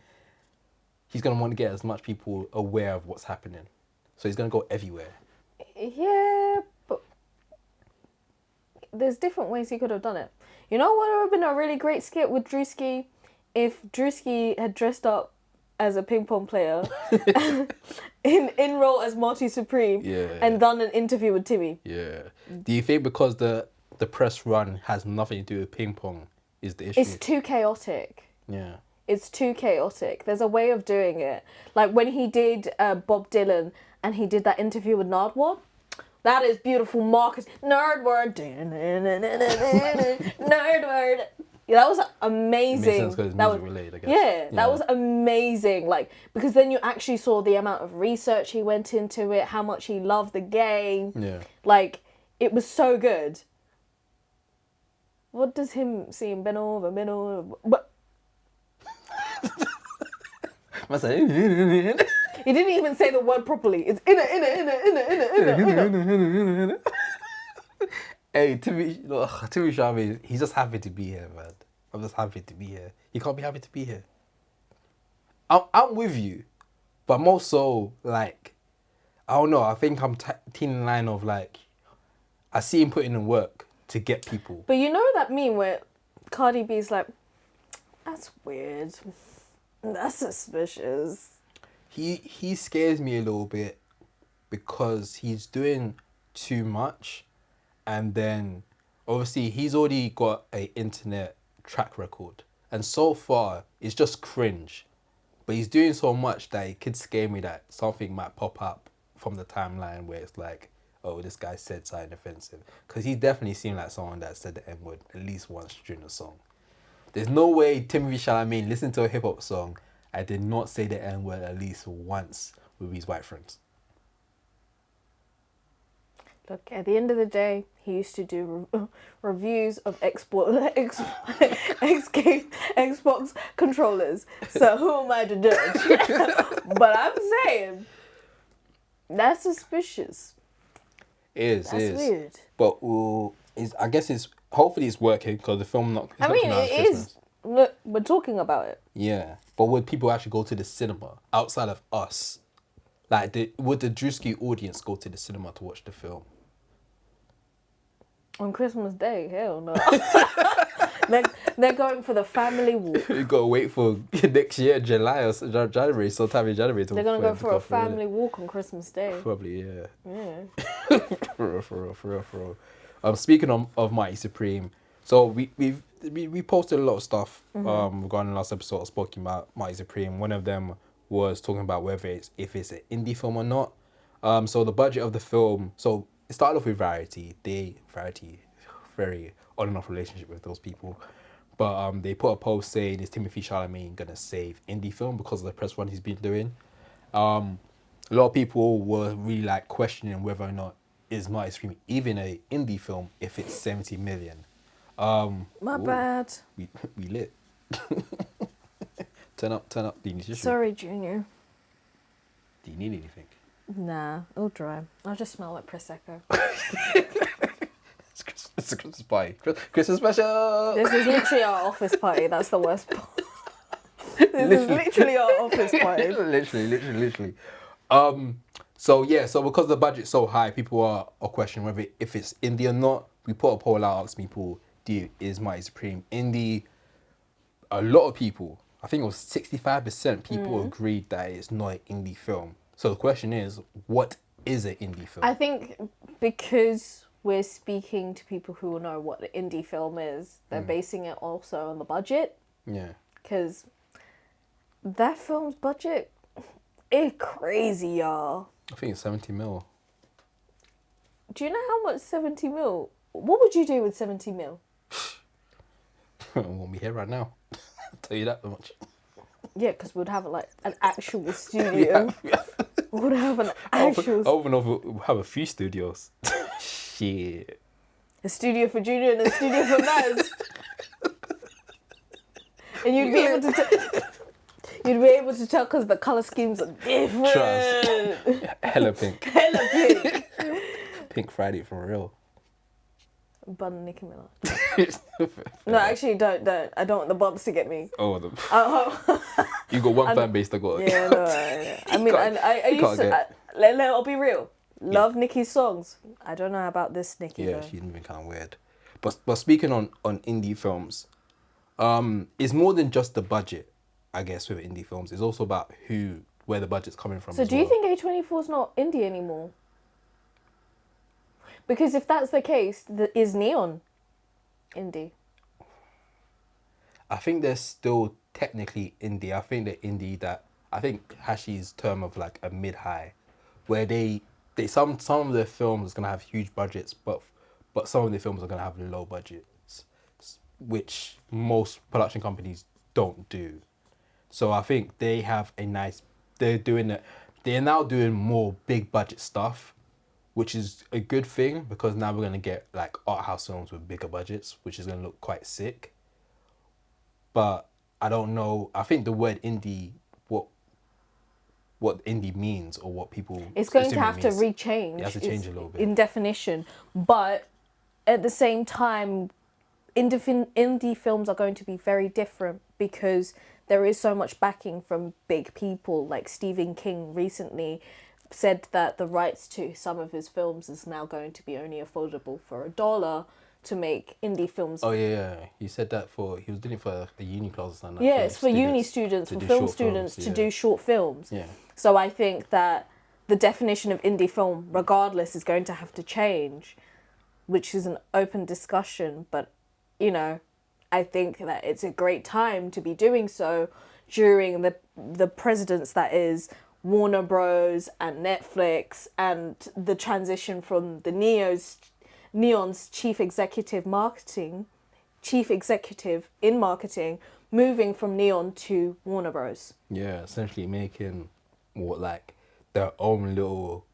A: he's gonna want to get as much people aware of what's happening. So he's gonna go everywhere.
B: Yeah, but there's different ways he could have done it. You know what would have been a really great skit with Drewski? If Drewski had dressed up as a ping pong player in role as Marty Supreme and done an interview with Timmy.
A: Yeah. Do you think because the press run has nothing to do with ping pong is the issue?
B: It's too chaotic.
A: Yeah.
B: It's too chaotic. There's a way of doing it. Like when he did Bob Dylan and he did that interview with Nardwuar. That is beautiful marketing. Nerd word. Nerd word. Yeah, that was amazing.
A: It makes sense because it's music related, I guess.
B: Yeah, that was amazing. Like, because then you actually saw the amount of research he went into it, how much he loved the game.
A: Yeah.
B: Like, it was so good. What does him seem? Bend over. But he didn't even say the word properly. It's inner.
A: Hey, Timothy Chalamet, he's just happy to be here, man. I'm just happy to be here. He can't be happy to be here. I'm with you, but I'm also like, I don't know. I think I'm team line of like, I see him putting in work to get people.
B: But you know that meme where Cardi B's like, that's weird. That's suspicious.
A: He scares me a little bit because he's doing too much, and then obviously he's already got an internet track record, and so far it's just cringe. But he's doing so much that it could scare me that something might pop up from the timeline where it's like, oh, this guy said something offensive. Because he definitely seemed like someone that said the N-word at least once during the song. There's no way Timothée Chalamet listened to a hip-hop song and did not say the N-word at least once with his white friends.
B: Look, at the end of the day, he used to do reviews of Xbox controllers. So who am I to judge? But I'm saying, that's suspicious.
A: That's
B: weird.
A: But I guess it's hopefully it's working because the film not.
B: I mean, it is. Look, we're talking about it.
A: Yeah, but would people actually go to the cinema outside of us? Like, would the Drewski audience go to the cinema to watch the film?
B: On Christmas Day, hell no. they're going for the family walk.
A: You gotta wait for next year, July or January, sometime in January.
B: They're gonna go for a family walk on Christmas Day.
A: Probably, yeah.
B: Yeah.
A: For real. Speaking of Mighty Supreme, so we posted a lot of stuff regarding the last episode speaking about Mighty Supreme. One of them was talking about if it's an indie film or not. So the budget of the film, so it started off with Variety, very on and off relationship with those people. But they put a post saying, is Timothée Chalamet gonna save indie film because of the press run he's been doing? A lot of people were really like questioning whether or not is Mighty Supreme even a indie film if it's 70 million.
B: My bad.
A: We lit. Turn up. Do you need tissue?
B: Sorry, Junior.
A: Do you need anything?
B: Nah, it'll dry. I'll just smell like Prosecco.
A: It's a Christmas party. Christmas special!
B: This is literally our office party. That's the worst part. This is literally our office party.
A: Literally. So because the budget's so high, people are questioning whether if it's indie or not. We put a poll out, asked people, is Mighty Supreme indie? A lot of people, I think it was 65% people agreed that it's not an indie film. So the question is, what is an indie film?
B: I think because we're speaking to people who will know what an indie film is, they're basing it also on the budget.
A: Yeah.
B: Because that film's budget is crazy, y'all.
A: I think it's 70 mil.
B: Do you know how much 70 mil? What would you do with 70 mil?
A: Won't be here right now. I'll tell you that much.
B: Yeah, because we'd have like an actual studio. We'd have an actual...
A: I even know if we'll have a few studios. Shit.
B: A studio for Junior and a studio for Maz. And you'd be able to... You'd be able to tell because the colour schemes are different.
A: Trust. Hella pink.
B: Hella pink.
A: Pink Friday for real.
B: Bun Nicki Minaj. No, actually, don't. I don't want the bumps to get me.
A: Oh, you got one fan base that got it.
B: Yeah, no. I mean, I used to. I'll be real. Love Nicki's songs. I don't know about this Nicki.
A: Yeah,
B: though.
A: she's moving kind of weird. But speaking on indie films, it's more than just the budget, I guess, with indie films. It's also about where the budget's coming from.
B: So do you think A24 is not indie anymore? Because if that's the case, is Neon indie?
A: I think they're still technically indie. I think they're indie I think Hashi's term of like a mid-high, where some of their films are gonna have huge budgets, but some of the films are gonna have low budgets, which most production companies don't do. So I think they have they're now doing more big budget stuff, which is a good thing because now we're gonna get like art house films with bigger budgets, which is gonna look quite sick. But I don't know. I think the word indie, what indie means or what people...
B: It's going to have to rechange.
A: It has to change a little bit.
B: In definition. But at the same time, indie films are going to be very different because there is so much backing from big people. Like Stephen King recently said that the rights to some of his films is now going to be only affordable for $1 to make indie films.
A: Oh yeah, he said that he was doing it for the uni class or something.
B: Yeah, it's for uni students, for film students to do short films.
A: Yeah.
B: So I think that the definition of indie film, regardless, is going to have to change, which is an open discussion. But, you know, I think that it's a great time to be doing so during the precedence that is Warner Bros. And Netflix and the transition from the Neon's chief executive in marketing, moving from Neon to Warner Bros.
A: Yeah, essentially making their own little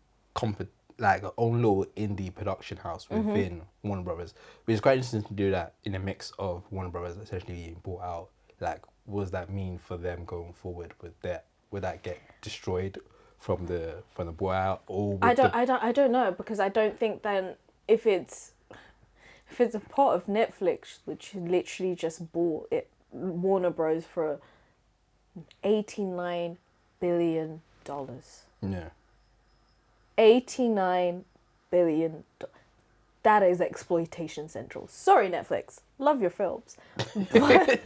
A: indie production house within Warner Brothers, which is quite interesting to do that in a mix of Warner Brothers essentially being bought out. Like, what does that mean for them going forward with that? Would that get destroyed from the bought out? Or
B: I don't know, because I don't think then if it's a part of Netflix, which literally just bought it, Warner Bros. For $89 billion.
A: Yeah.
B: $89 billion. That is exploitation central. Sorry, Netflix. Love your films. But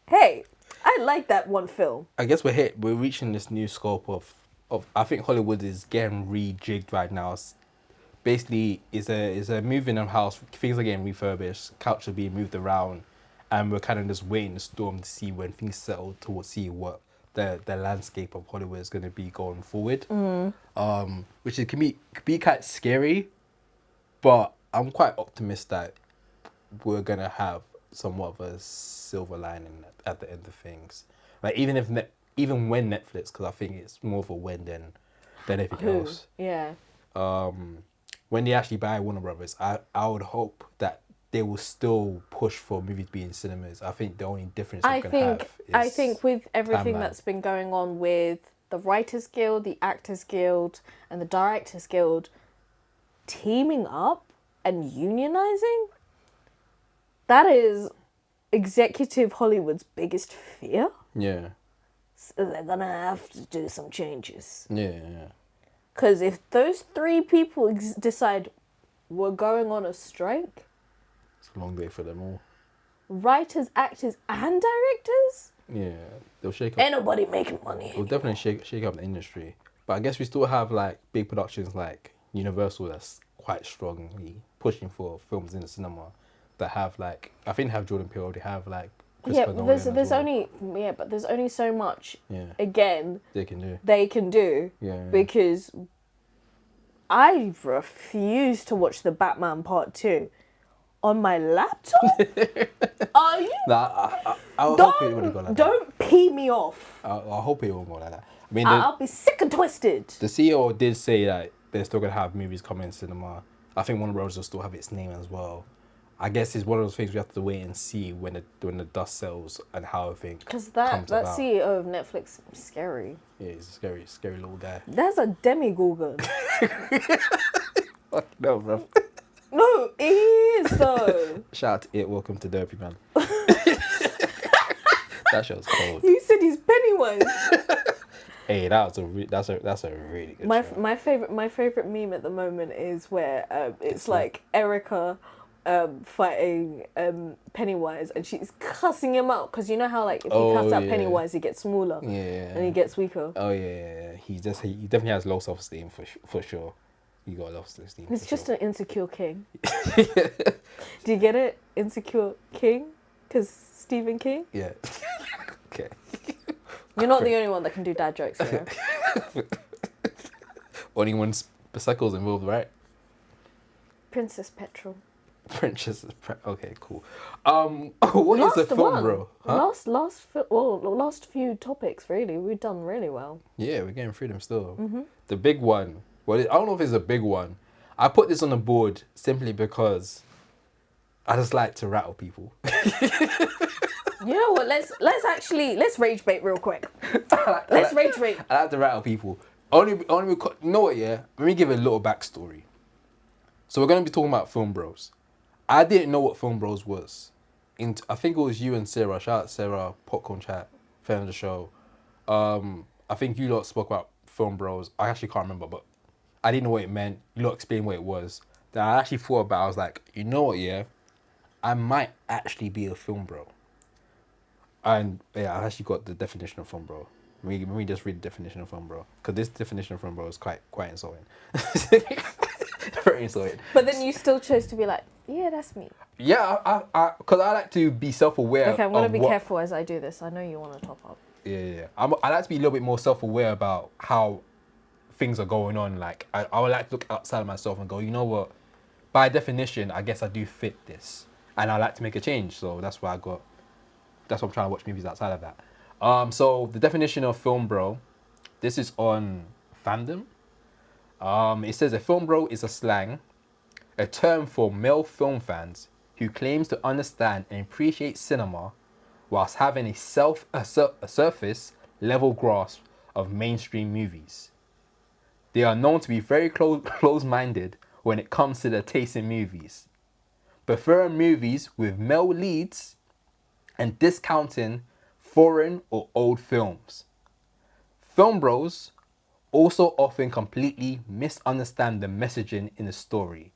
B: hey, I like that one film.
A: I guess we're reaching this new scope of I think Hollywood is getting rejigged right now. Basically, it's a moving of house. Things are getting refurbished. Couches are being moved around, and we're kind of just waiting the storm to see when things settle towards see what the landscape of Hollywood is going to be going forward. Which can be quite scary, but I'm quite optimistic that we're gonna have somewhat of a silver lining at the end of things. Like even when Netflix, because I think it's more of a when than anything else.
B: Yeah.
A: When they actually buy Warner Brothers, I would hope that they will still push for movies to be in cinemas. I think the only difference I
B: think with everything
A: timeline.
B: that's been going on with the Writers Guild, the Actors Guild, and the Directors Guild teaming up and unionizing, that is executive Hollywood's biggest fear.
A: Yeah.
B: So they're gonna have to do some changes.
A: Yeah.
B: Because if those three people decide we're going on a strike,
A: it's a long day for them all.
B: writers, actors, and directors.
A: Yeah, they'll shake up.
B: Ain't nobody making money.
A: It'll definitely shake up the industry. But I guess we still have like big productions like Universal that's quite strongly pushing for films in the cinema that have like I think they have Jordan Peele, they have like
B: Yeah,
A: Christopher
B: but
A: Nolan as
B: there's
A: well.
B: only but there's only so much.
A: Yeah,
B: Again,
A: they can do.
B: they can do
A: Yeah.
B: because I refuse to watch the Batman Part 2 on my laptop. Are you?
A: Nah, I hope it wouldn't go like that.
B: Don't pee me off.
A: I hope it won't go like that. I mean,
B: I'll be sick and twisted.
A: the CEO did say that they're still gonna have movies coming in cinema. I think Warner Bros. Will still have its name as well. I guess it's one of those things we have to wait and see when the dust settles and how everything
B: Because
A: comes
B: that
A: about.
B: CEO of Netflix is scary.
A: Yeah, he's a scary little guy.
B: That's a demigorgon.
A: Fuck no, bro.
B: No, he is though.
A: Shout out to It. Welcome to Derpy, man. That show's cold.
B: You said he's Pennywise.
A: Hey, that's a really good show.
B: My favorite meme at the moment is where it's like Erica fighting Pennywise and she's cussing him out because you know how like if you cuss out Pennywise he gets smaller and he gets weaker.
A: Oh yeah. He definitely has low self-esteem for sure. You got low self-esteem.
B: He's just an insecure king. Do you get it? Insecure king? Because Stephen King?
A: Yeah. Okay.
B: You're not the only one that can do dad jokes here.
A: Only when Psycho's involved, right?
B: Princess Petrol.
A: Okay, cool. What is the film, bro? Huh?
B: Last few topics, really. We've done really well.
A: Yeah, we're getting through them still. Mm-hmm. The big one. Well, I don't know if it's a big one. I put this on the board simply because I just like to rattle people.
B: You know what? Let's rage bait real quick. Let's rage bait.
A: I like to rattle people. Only because, you know what? Yeah, let me give a little backstory. So we're gonna be talking about Film Bros. I didn't know what Film Bros was. I think it was you and Sarah. Shout out Sarah, Popcorn Chat, fan of the show. I think you lot spoke about Film Bros. I actually can't remember, but I didn't know what it meant. You lot explained what it was. Then I actually thought about it. I was like, you know what? Yeah, I might actually be a film bro. And yeah, I actually got the definition of film bro. Let me just read the definition of film bro, because this definition of film bro is quite insulting. Very insulting.
B: But then you still chose to be like, yeah, that's me.
A: Yeah, because I like to be self-aware.
B: Okay, I'm gonna be careful as I do this. I know you want to top up.
A: Yeah. I like to be a little bit more self-aware about how things are going on. Like I would like to look outside of myself and go, you know what? By definition, I guess I do fit this, and I like to make a change. So that's why that's why I'm trying to watch movies outside of that. So the definition of film bro, this is on Fandom. It says a film bro is a slang, a term for male film fans who claims to understand and appreciate cinema whilst having a surface level grasp of mainstream movies. They are known to be very close-minded when it comes to their taste in movies, preferring movies with male leads and discounting foreign or old films. Film bros also often completely misunderstand the messaging in the story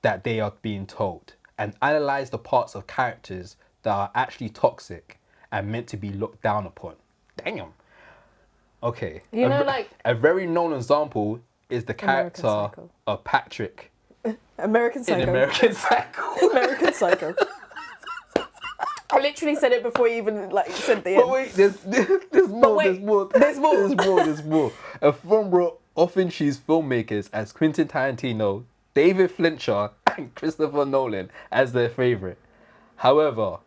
A: that they are being told and analyze the parts of characters that are actually toxic and meant to be looked down upon. Damn. Okay.
B: You know, like
A: a very known example is the character of Patrick
B: American Psycho.
A: in American Psycho.
B: American Psycho. I literally said it before you even said the end.
A: But wait, there's more. A film bro often choose filmmakers as Quentin Tarantino, David Fincher, and Christopher Nolan as their favorite. However,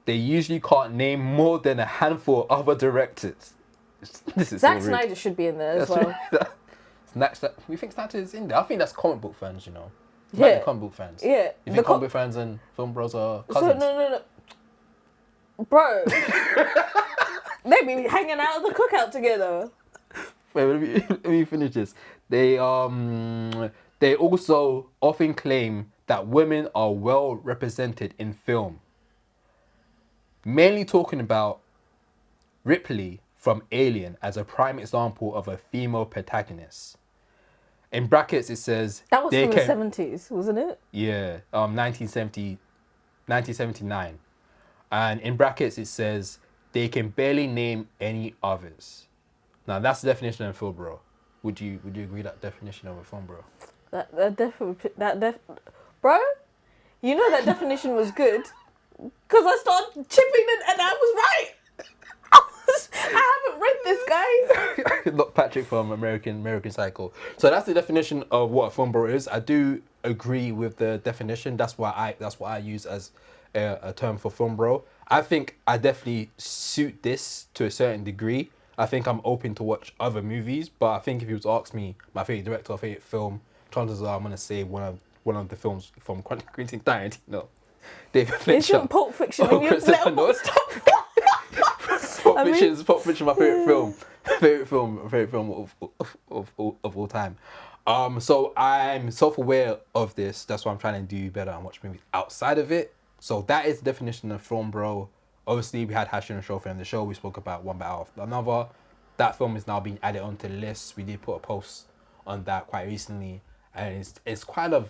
A: they usually can't name more than a handful of other directors. This is
B: Zack
A: so rude.
B: Snyder should be in there as well.
A: We think Snyder is in there. I think that's comic book fans, you know.
B: Yeah.
A: Comic book fans.
B: Yeah.
A: You think comic book fans and film bros are cousins?
B: So no. Bro. They be hanging out at the cookout together.
A: Wait, let me finish this. They also often claim that women are well represented in film. Mainly talking about Ripley from Alien as a prime example of a female protagonist. In brackets it says
B: that was from the 70s, wasn't it?
A: Yeah, 1970. 1979. And in brackets, it says, they can barely name any others. Now, that's the definition of a film, bro. Would you agree that definition of a film, bro?
B: Bro, you know that definition was good because I started chipping it and I was right. I haven't read this, guys.
A: Not Patrick from American Psycho. So that's the definition of what a film bro is. I do agree with the definition. That's what I use as a term for film bro. I think I definitely suit this to a certain degree. I think I'm open to watch other movies, but I think if you was to ask me my favorite director or favorite film, chances are I'm gonna say one of the films from Quentin Tarantino, David Fincher.
B: Isn't Pulp Fiction in your
A: Christopher Nolan. Pulp Fiction, my favorite film. Favorite film of all time. So I'm self-aware of this. That's why I'm trying to do better and watch movies outside of it. So that is the definition of film, bro. Obviously, we had Hash and Trophy on the show. We spoke about one better after another. That film is now being added onto the list. We did put a post on that quite recently, and it's kind of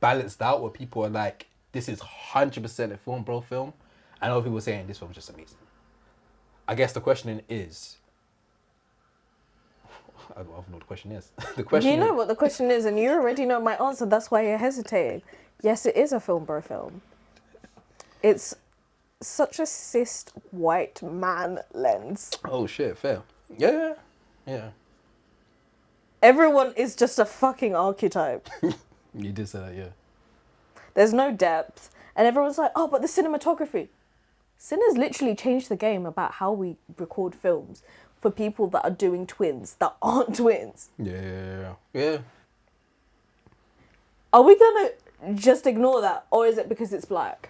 A: balanced out where people are like, this is 100% a film, bro film. And other people are saying this film's just amazing. I guess the question is, I don't know what the question is. The question.
B: You know what the question is, and you already know my answer. That's why you're hesitating. Yes, it is a film, bro film. It's such a cis white man lens.
A: Oh shit, fair. Yeah.
B: Everyone is just a fucking archetype.
A: You did say that, yeah.
B: There's no depth. And everyone's like, oh, but the cinematography. Cine's literally changed the game about how we record films for people that are doing twins, that aren't twins.
A: Yeah.
B: Are we going to just ignore that? Or is it because it's black?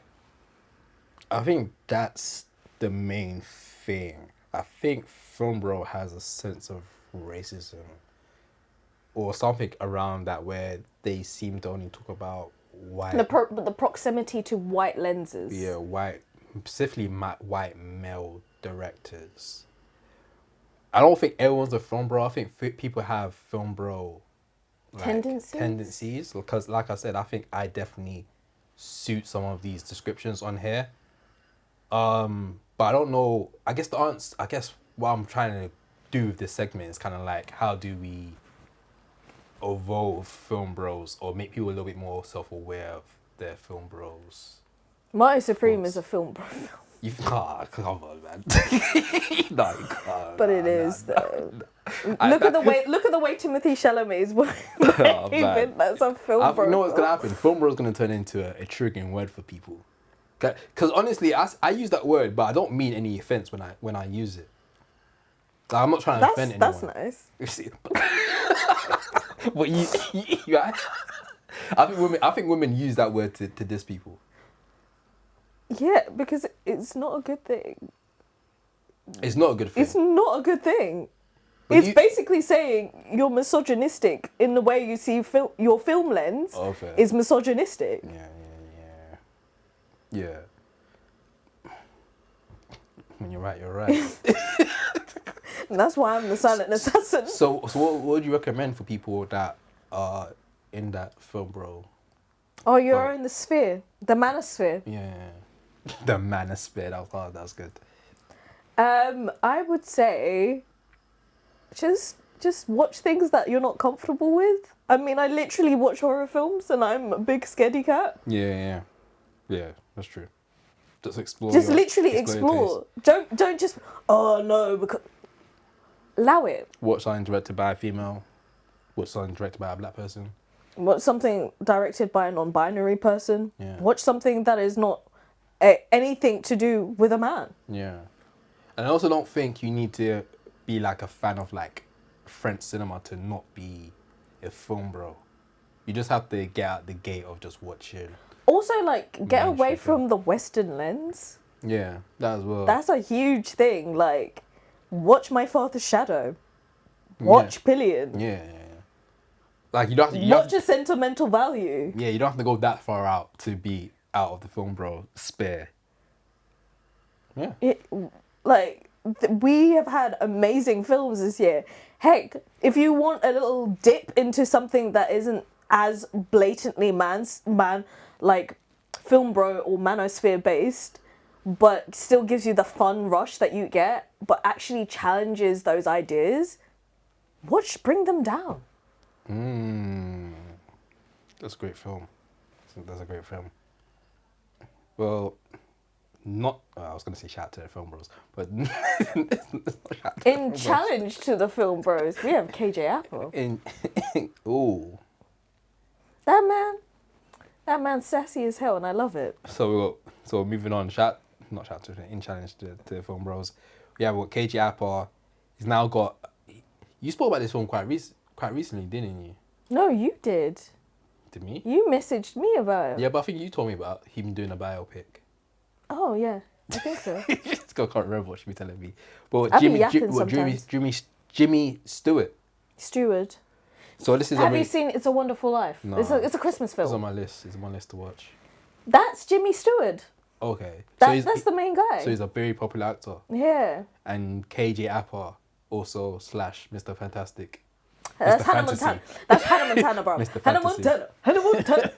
A: I think that's the main thing. I think film bro has a sense of racism or something around that where they seem to only talk about white.
B: The proximity to white lenses.
A: Yeah, specifically white male directors. I don't think everyone's a film bro. I think people have film bro tendencies because, like I said, I think I definitely suit some of these descriptions on here. But I don't know. I guess what I'm trying to do with this segment is kind of like, how do we evolve film bros or make people a little bit more self-aware of their film bros?
B: Marty Supreme is a film bro film.
A: Come on, man. No, you can't.
B: But it is though. Look at the way Timothée Chalamet is behaving. That's a film bro.
A: You know what's gonna happen? Film bro is gonna turn into a triggering word for people. Because honestly, I use that word, but I don't mean any offense when I use it. Like, I'm not trying to offend anyone.
B: That's nice.
A: You see, but you I think women use that word to diss people.
B: Yeah, because it's not a good thing.
A: It's not a good thing.
B: It's not a good thing. But it's basically saying you're misogynistic in the way you see your film lens is misogynistic.
A: Yeah. When you're right, you're right.
B: And that's why I'm the silent assassin.
A: So what would you recommend for people that are in that film, bro?
B: Oh, you're in the sphere, the manosphere.
A: Yeah, the manosphere. That's good.
B: I would say, just watch things that you're not comfortable with. I mean, I literally watch horror films, and I'm a big scaredy cat.
A: Yeah, that's true. Just explore.
B: Just literally explore. Don't just. Oh no, because allow it.
A: Watch something directed by a female. Watch something directed by a black person.
B: Watch something directed by a non-binary person.
A: Yeah.
B: Watch something that is not anything to do with a man.
A: Yeah, and I also don't think you need to be like a fan of like French cinema to not be a film bro. You just have to get out the gate of just watching.
B: Also, like, get away from the Western lens.
A: Yeah, that as well.
B: That's a huge thing. Like, watch My Father's Shadow. Watch Pillion.
A: Yeah. Like, you don't have to...
B: Watch A Sentimental Value.
A: Yeah, you don't have to go that far out to be out of the film bro sphere. Yeah.
B: We have had amazing films this year. Heck, if you want a little dip into something that isn't as blatantly man like film bro or manosphere based, but still gives you the fun rush that you get, but actually challenges those ideas, bring them down.
A: That's a great film. That's a great film. Well, not. I was gonna say shout out to the film bros, but let's not shout out to the
B: In
A: film bros.
B: challenge to the film bros, we have KJ Apple.
A: Ooh.
B: That man's sassy as hell, and I love it.
A: So moving on. In challenge to the film bros. We have what KJ Apple. He's now got. You spoke about this film quite recently, didn't you?
B: No, you did.
A: To me?
B: You messaged me about it.
A: Yeah, but I think you told me about him doing a biopic.
B: Oh yeah, I think so.
A: I can't remember what she was telling me. But
B: I be yapping sometimes.
A: Jimmy Stewart.
B: Steward.
A: So this is.
B: Have you seen It's a Wonderful Life?
A: No.
B: It's a Christmas film.
A: It's on my list. It's on my list to watch.
B: That's Jimmy Stewart.
A: Okay.
B: That's the main guy.
A: So he's a very popular actor.
B: Yeah.
A: And KJ Appa also / Mr. Fantastic.
B: That's
A: Mr.
B: Hannah
A: Fantasy.
B: Montana. That's Hannah Montana, bro.
A: Mr.
B: Hannah
A: Fantasy.
B: Montana. Hannah Montana.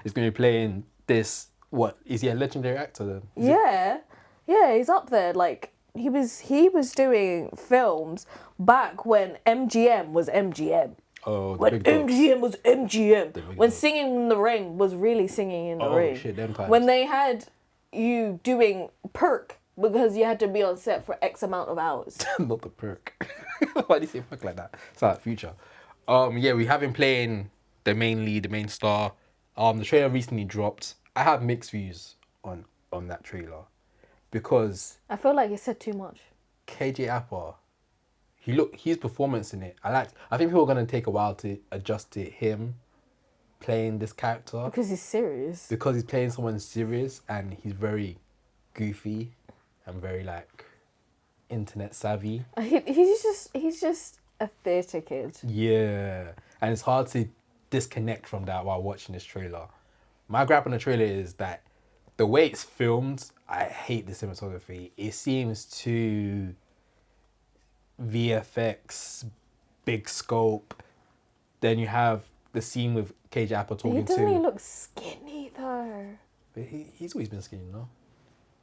A: He's going to be playing this. What is he, a legendary actor then?
B: Yeah, he's up there. Like he was doing films back when MGM was MGM.
A: Oh, the
B: When
A: big dogs.
B: MGM was MGM.
A: big
B: When
A: dogs.
B: Singing in the Rain was really Singing in the
A: Oh,
B: Rain.
A: shit, them times.
B: When they had you doing perk because you had to be on set for X amount of hours.
A: Not the perk. Why do you say perk like that? It's like Future. Yeah, we have him playing the main lead, the main star. The trailer recently dropped. I have mixed views on that trailer because
B: I feel like you said too much.
A: KJ Appa, his performance in it. I think people are gonna take a while to adjust to him playing this character
B: Because he's serious.
A: because he's playing someone serious and he's very goofy and very like internet savvy.
B: He's just a theatre kid.
A: Yeah, and it's hard to disconnect from that while watching this trailer. My gripe on the trailer is that the way it's filmed, I hate the cinematography. It seems too VFX, big scope. Then you have the scene with KJ Apple talking
B: He doesn't
A: to.
B: look skinny though.
A: But he's always been skinny, no?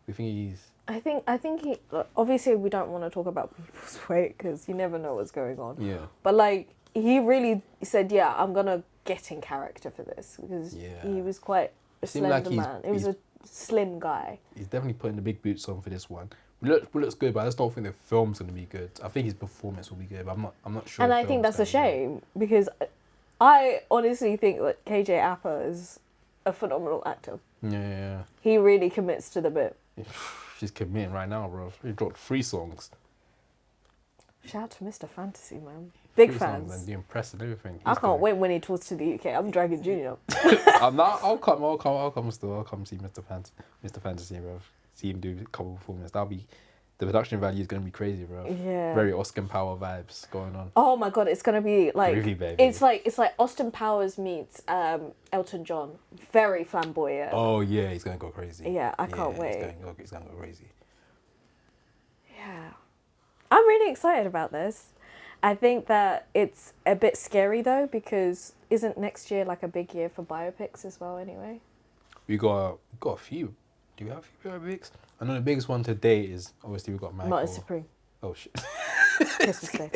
A: We think he's.
B: I think he. Obviously, we don't want to talk about people's weight because you never know what's going on.
A: Yeah.
B: But like, he really said, "Yeah, I'm gonna get in character for this," because
A: Yeah.
B: he was quite a
A: Seemed like
B: slender man. He was a slim guy.
A: He's definitely putting the big boots on for this one. It looks good, but I just don't think the film's gonna be good. I think his performance will be good, but I'm not sure.
B: And
A: the
B: I think
A: film's
B: that's a
A: gonna be
B: shame because I honestly think that KJ Appa is a phenomenal actor.
A: good. Yeah.
B: He really commits to the bit.
A: She's committing right now, bro. He dropped 3 songs.
B: Shout out to Mr. Fantasy, man. Big
A: 3 songs and
B: fans.
A: the impress and everything.
B: I can't wait when he tours to the UK. I'm dragging Junior.
A: I'll come still. I'll come see Mr. Fantasy, bro. See him do a couple of performances. The production value is gonna be crazy, bro.
B: Yeah.
A: Very Austin Power vibes going on.
B: Oh my god, it's gonna be like
A: Groovy, baby.
B: it's like Austin Powers meets Elton John. Very flamboyant.
A: Oh yeah, he's gonna go crazy.
B: Yeah, I can't wait.
A: He's gonna go crazy.
B: Yeah. I'm really excited about this. I think that it's a bit scary though because isn't next year like a big year for biopics as well anyway?
A: We got a few. Do we have a few biopics? I know the biggest one today is obviously we got Michael.
B: Martin Supreme.
A: Oh shit.
B: Christmas Day.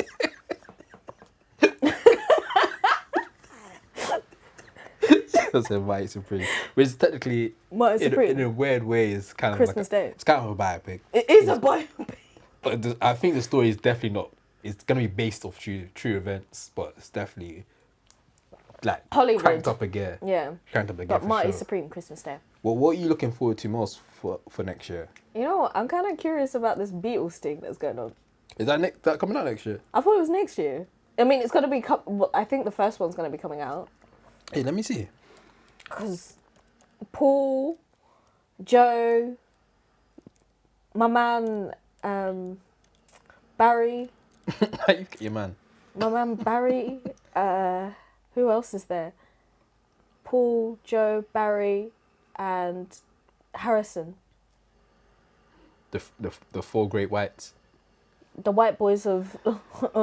A: That's a Martin Supreme, which is technically
B: Martin Supreme.
A: in a weird way is kind of
B: Christmas Day.
A: It's kind of a biopic.
B: It is a biopic.
A: But I think the story is definitely not. It's gonna be based off true events, but it's definitely like
B: Hollywood.
A: cranked up a gear.
B: Yeah.
A: Cranked up a gear
B: But
A: for
B: Marty
A: sure.
B: Supreme, Christmas Day.
A: Well, what are you looking forward to most for next year?
B: You know what? I'm kind of curious about this Beatles thing that's going on.
A: Is that coming out next year?
B: I thought it was next year. I mean, it's going to be... I think the first one's going to be coming out.
A: Hey, let me see.
B: Because Paul, Joe, my man Barry...
A: You get your man.
B: My man Barry... who else is there? Paul, Joe, Barry, and Harrison.
A: The 4 great whites.
B: The white boys of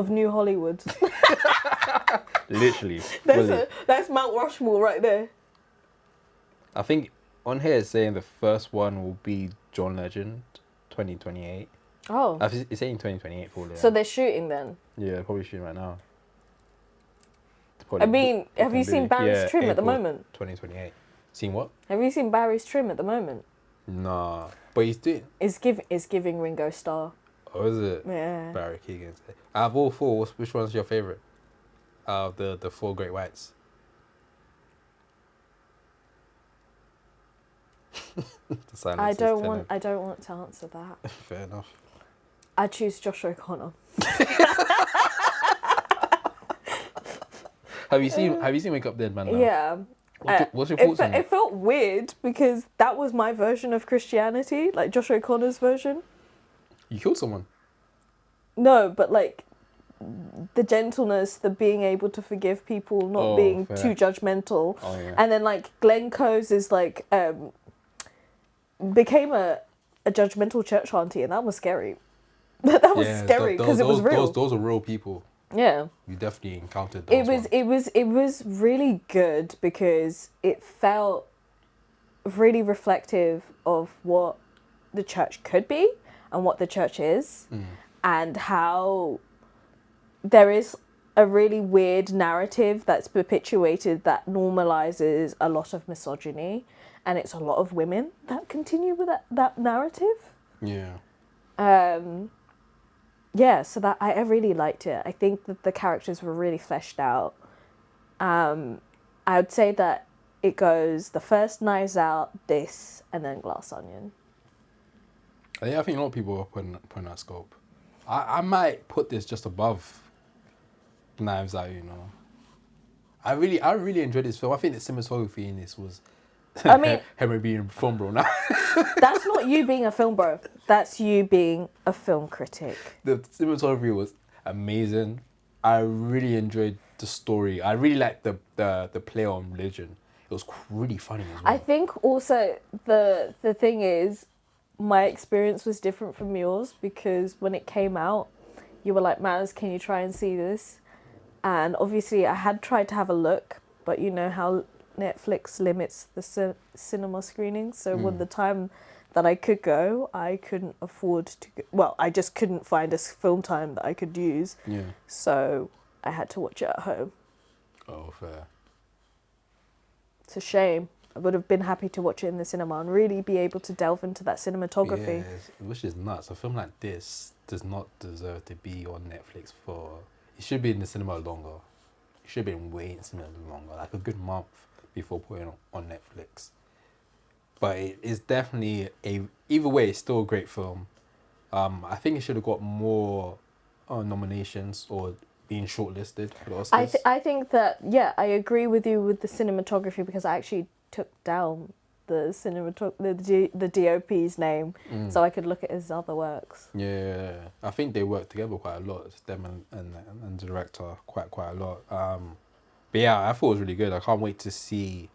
B: New Hollywood.
A: Literally.
B: That's Mount Rushmore right there.
A: I think On here it's saying the first one will be John Legend, 2028.
B: Oh,
A: It's saying 2028 for
B: so they're shooting then.
A: Yeah, probably shooting right now.
B: I mean,
A: It
B: have
A: can
B: you seen
A: be.
B: Barry's
A: Yeah,
B: trim at the
A: April
B: moment?
A: 2028. Seen what?
B: Have you seen Barry's trim at the moment?
A: Nah, but he's doing.
B: It's giving Ringo Starr.
A: Oh, is it?
B: Yeah.
A: Barry Keegan. Out of all four, which one's your favorite? Out of the four Great Whites. The silence
B: I
A: is
B: don't
A: telling.
B: want to answer that.
A: Fair enough.
B: I choose Josh O'Connor.
A: Have you seen Wake Up Dead Man now?
B: Yeah.
A: What's your thoughts on
B: It felt weird because that was my version of Christianity, like Josh O'Connor's version.
A: You killed someone.
B: No, but like the gentleness, the being able to forgive people, not being
A: fair.
B: too judgmental.
A: Oh yeah.
B: And then like Glencoe's is like became a judgmental church auntie, and that was scary. That was scary because it was real.
A: Those are real people.
B: Yeah.
A: You definitely encountered those.
B: It was really good because it felt really reflective of what the church could be and what the church is, and how there is a really weird narrative that's perpetuated that normalizes a lot of misogyny, and it's a lot of women that continue with that narrative.
A: Yeah.
B: Yeah, so that I really liked it. I think that the characters were really fleshed out. I would say that it goes the first Knives Out, this, and then Glass Onion.
A: Yeah, I think a lot of people are putting that scope. I might put this just above Knives Out. You know, I really enjoyed this film. I think the cinematography in this was.
B: I mean,
A: Henry being a film bro now.
B: That's not you being a film bro. That's you being a film critic.
A: The cinematography was amazing. I really enjoyed the story. I really liked the play on religion. It was really funny as well.
B: I think also the thing is, my experience was different from yours because when it came out, you were like, Maz, can you try and see this? And obviously I had tried to have a look, but you know how Netflix limits the cinema screenings. So when the time that I could go, I couldn't afford to go. Well, I just couldn't find a film time that I could use.
A: Yeah.
B: So I had to watch it at home.
A: Oh, fair.
B: It's a shame. I would have been happy to watch it in the cinema and really be able to delve into that cinematography.
A: Yeah, which is nuts. A film like this does not deserve to be on Netflix for... It should be in the cinema longer. It should have been waiting in the cinema longer, like a good month before putting it on Netflix. But it is definitely either way, it's still a great film. I think it should have got more nominations or being shortlisted for the Oscars.
B: I think that, yeah, I agree with you with the cinematography because I actually took down the the DOP's name so I could look at his other works.
A: Yeah, I think they work together quite a lot. It's them and the director quite a lot. But yeah, I thought it was really good. I can't wait to see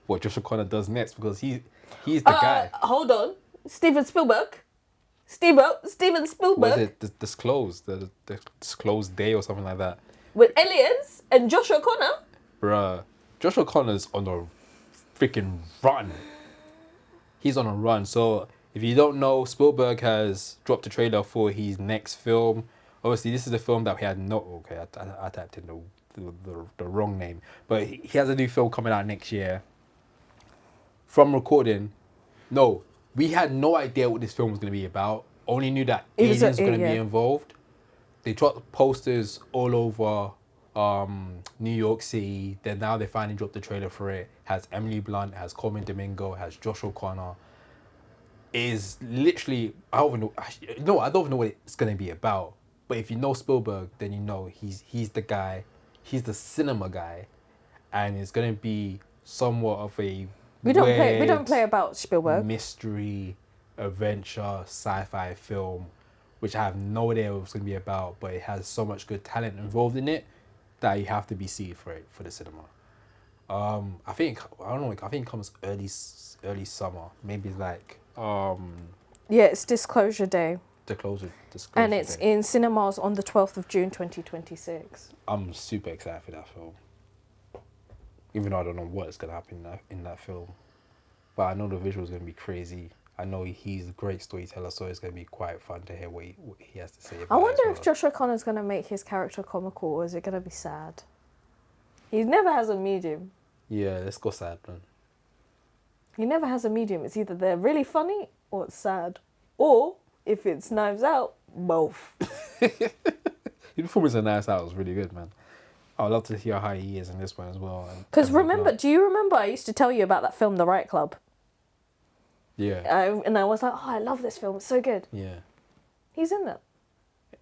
A: what Josh O'Connor does next because he's the guy.
B: Hold on, Steven Spielberg. Steven Spielberg.
A: Was it Disclosed? The Disclosed Day or something like that?
B: With aliens and Josh O'Connor.
A: Bruh, Josh O'Connor's on a freaking run. He's on a run. So if you don't know, Spielberg has dropped a trailer for his next film. Obviously, this is a film that we had no... Okay, I typed in the wrong name. But he has a new film coming out next year. From recording, no, we had no idea what this film was going to be about. Only knew that aliens were going to be involved. They dropped posters all over New York City. Then now they finally dropped the trailer for it. Has Emily Blunt, has Coleman Domingo, has Josh O'Connor. Is literally I don't even know what it's going to be about. But if you know Spielberg, then you know he's the guy. He's the cinema guy, and it's going to be somewhat of a
B: We don't play about Spielberg.
A: Mystery, adventure, sci-fi film, which I have no idea what it's going to be about, but it has so much good talent involved in it that you have to be seated for it for the cinema. I think it comes early summer, maybe like
B: Yeah, it's Disclosure Day.
A: Disclosure
B: And it's
A: Day.
B: in cinemas on the 12th of June 2026.
A: I'm super excited for that film. Even though I don't know what's gonna happen in that film. but I know the visuals gonna be crazy. I know he's a great storyteller, so it's gonna be quite fun to hear what he has to say about
B: I
A: it
B: wonder
A: as
B: if
A: well.
B: Josh O'Connor's going to make his character comical or is it going to be sad? He never has a medium.
A: Yeah, let's go sad, man.
B: He never has a medium. It's either they're really funny or it's sad. Or, if it's Knives Out, both.
A: His performance in Nice Out was really good, man. I'd love to hear how he is in this one as well.
B: Because remember, do you remember I used to tell you about that film, The Right Club?
A: Yeah.
B: And I was like, oh, I love this film. It's so good.
A: Yeah.
B: He's in that.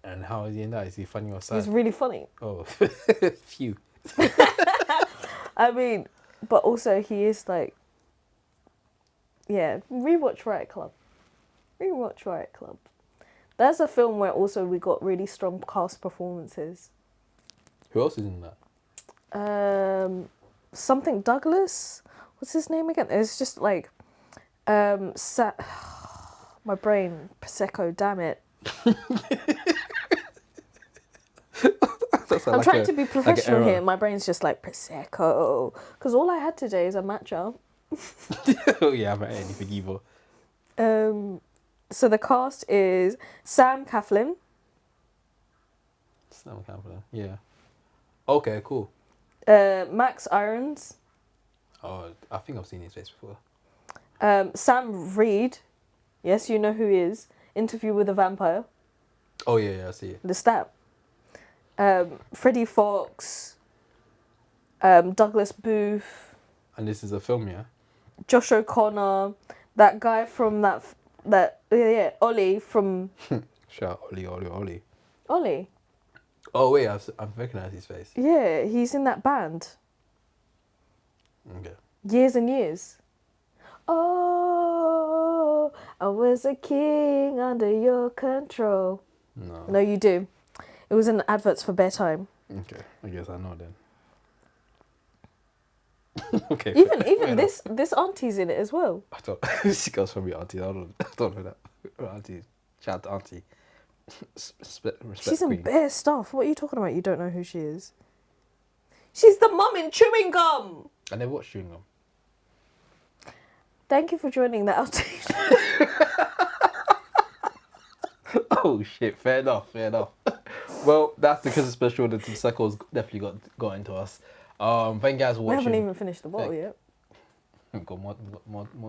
A: And how is he in that? Is he funny or sad?
B: He's really funny.
A: Oh, phew.
B: I mean, but also he is like, yeah, rewatch Riot Club. Rewatch Riot Club. That's a film where also we got really strong cast performances.
A: Who else is in that?
B: Something Douglas. What's his name again? It's just like, my brain, Prosecco. Damn it. I'm trying to be professional here. My brain's just like Prosecco, because all I had today is a matcha.
A: Oh yeah, I'm at anything evil.
B: So the cast is Sam Claflin.
A: Sam Campbell. Yeah. Okay, cool.
B: Max Irons.
A: Oh, I think I've seen his face before.
B: Sam Reed. Yes, you know who he is. Interview with a Vampire.
A: Oh yeah, I see it.
B: The Stab. Freddie Fox. Douglas Booth.
A: And this is a film, yeah.
B: Josh O'Connor. That guy from Ollie from.
A: Shout out Ollie.
B: Ollie.
A: Oh wait, I've recognized his face.
B: Yeah, he's in that band.
A: Okay.
B: Years and Years. Oh, I was a king under your control. No, you do. It was in adverts for bedtime.
A: Okay, I guess I know then. Okay.
B: Even this auntie's in it as well.
A: I thought she goes from your auntie. I don't know that. Auntie, shout out to auntie. Respect
B: She's in
A: queen.
B: bare stuff. What are you talking about? You don't know who she is. She's the mum in Chewing Gum.
A: I never watched Chewing Gum.
B: Thank you for joining the outtake.
A: Oh shit! Fair enough. Well, that's the Christmas special. The Prosecco's definitely got into us. Thank you guys for
B: We
A: watching.
B: haven't even finished the bottle yet.
A: We've got more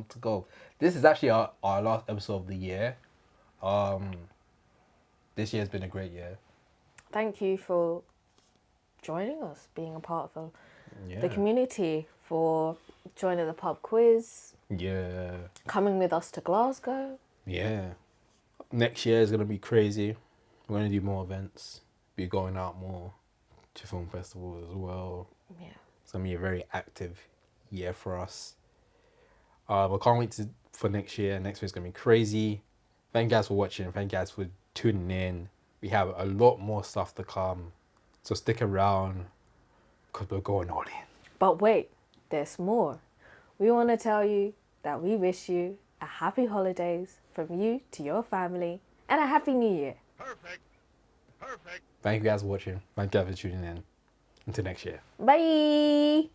A: to go. This is actually our last episode of the year. This year's been a great year.
B: Thank you for joining us, being a part of
A: Yeah.
B: the community, for joining the pub quiz,
A: Yeah.
B: coming with us to Glasgow.
A: Yeah. Next year is gonna be crazy. We're gonna do more events. Be going out more to film festivals as well.
B: Yeah.
A: It's gonna be a very active year for us. I can't wait for next year. Next year's gonna be crazy. Thank you guys for watching. Thank you guys for tuning in. We have a lot more stuff to come, so stick around because we're going all in.
B: But wait, there's more. We want to tell you that we wish you a happy holidays from you to your family and a happy new year.
C: Perfect.
A: Thank you guys for watching. Thank you guys for tuning in. Until next year.
B: Bye.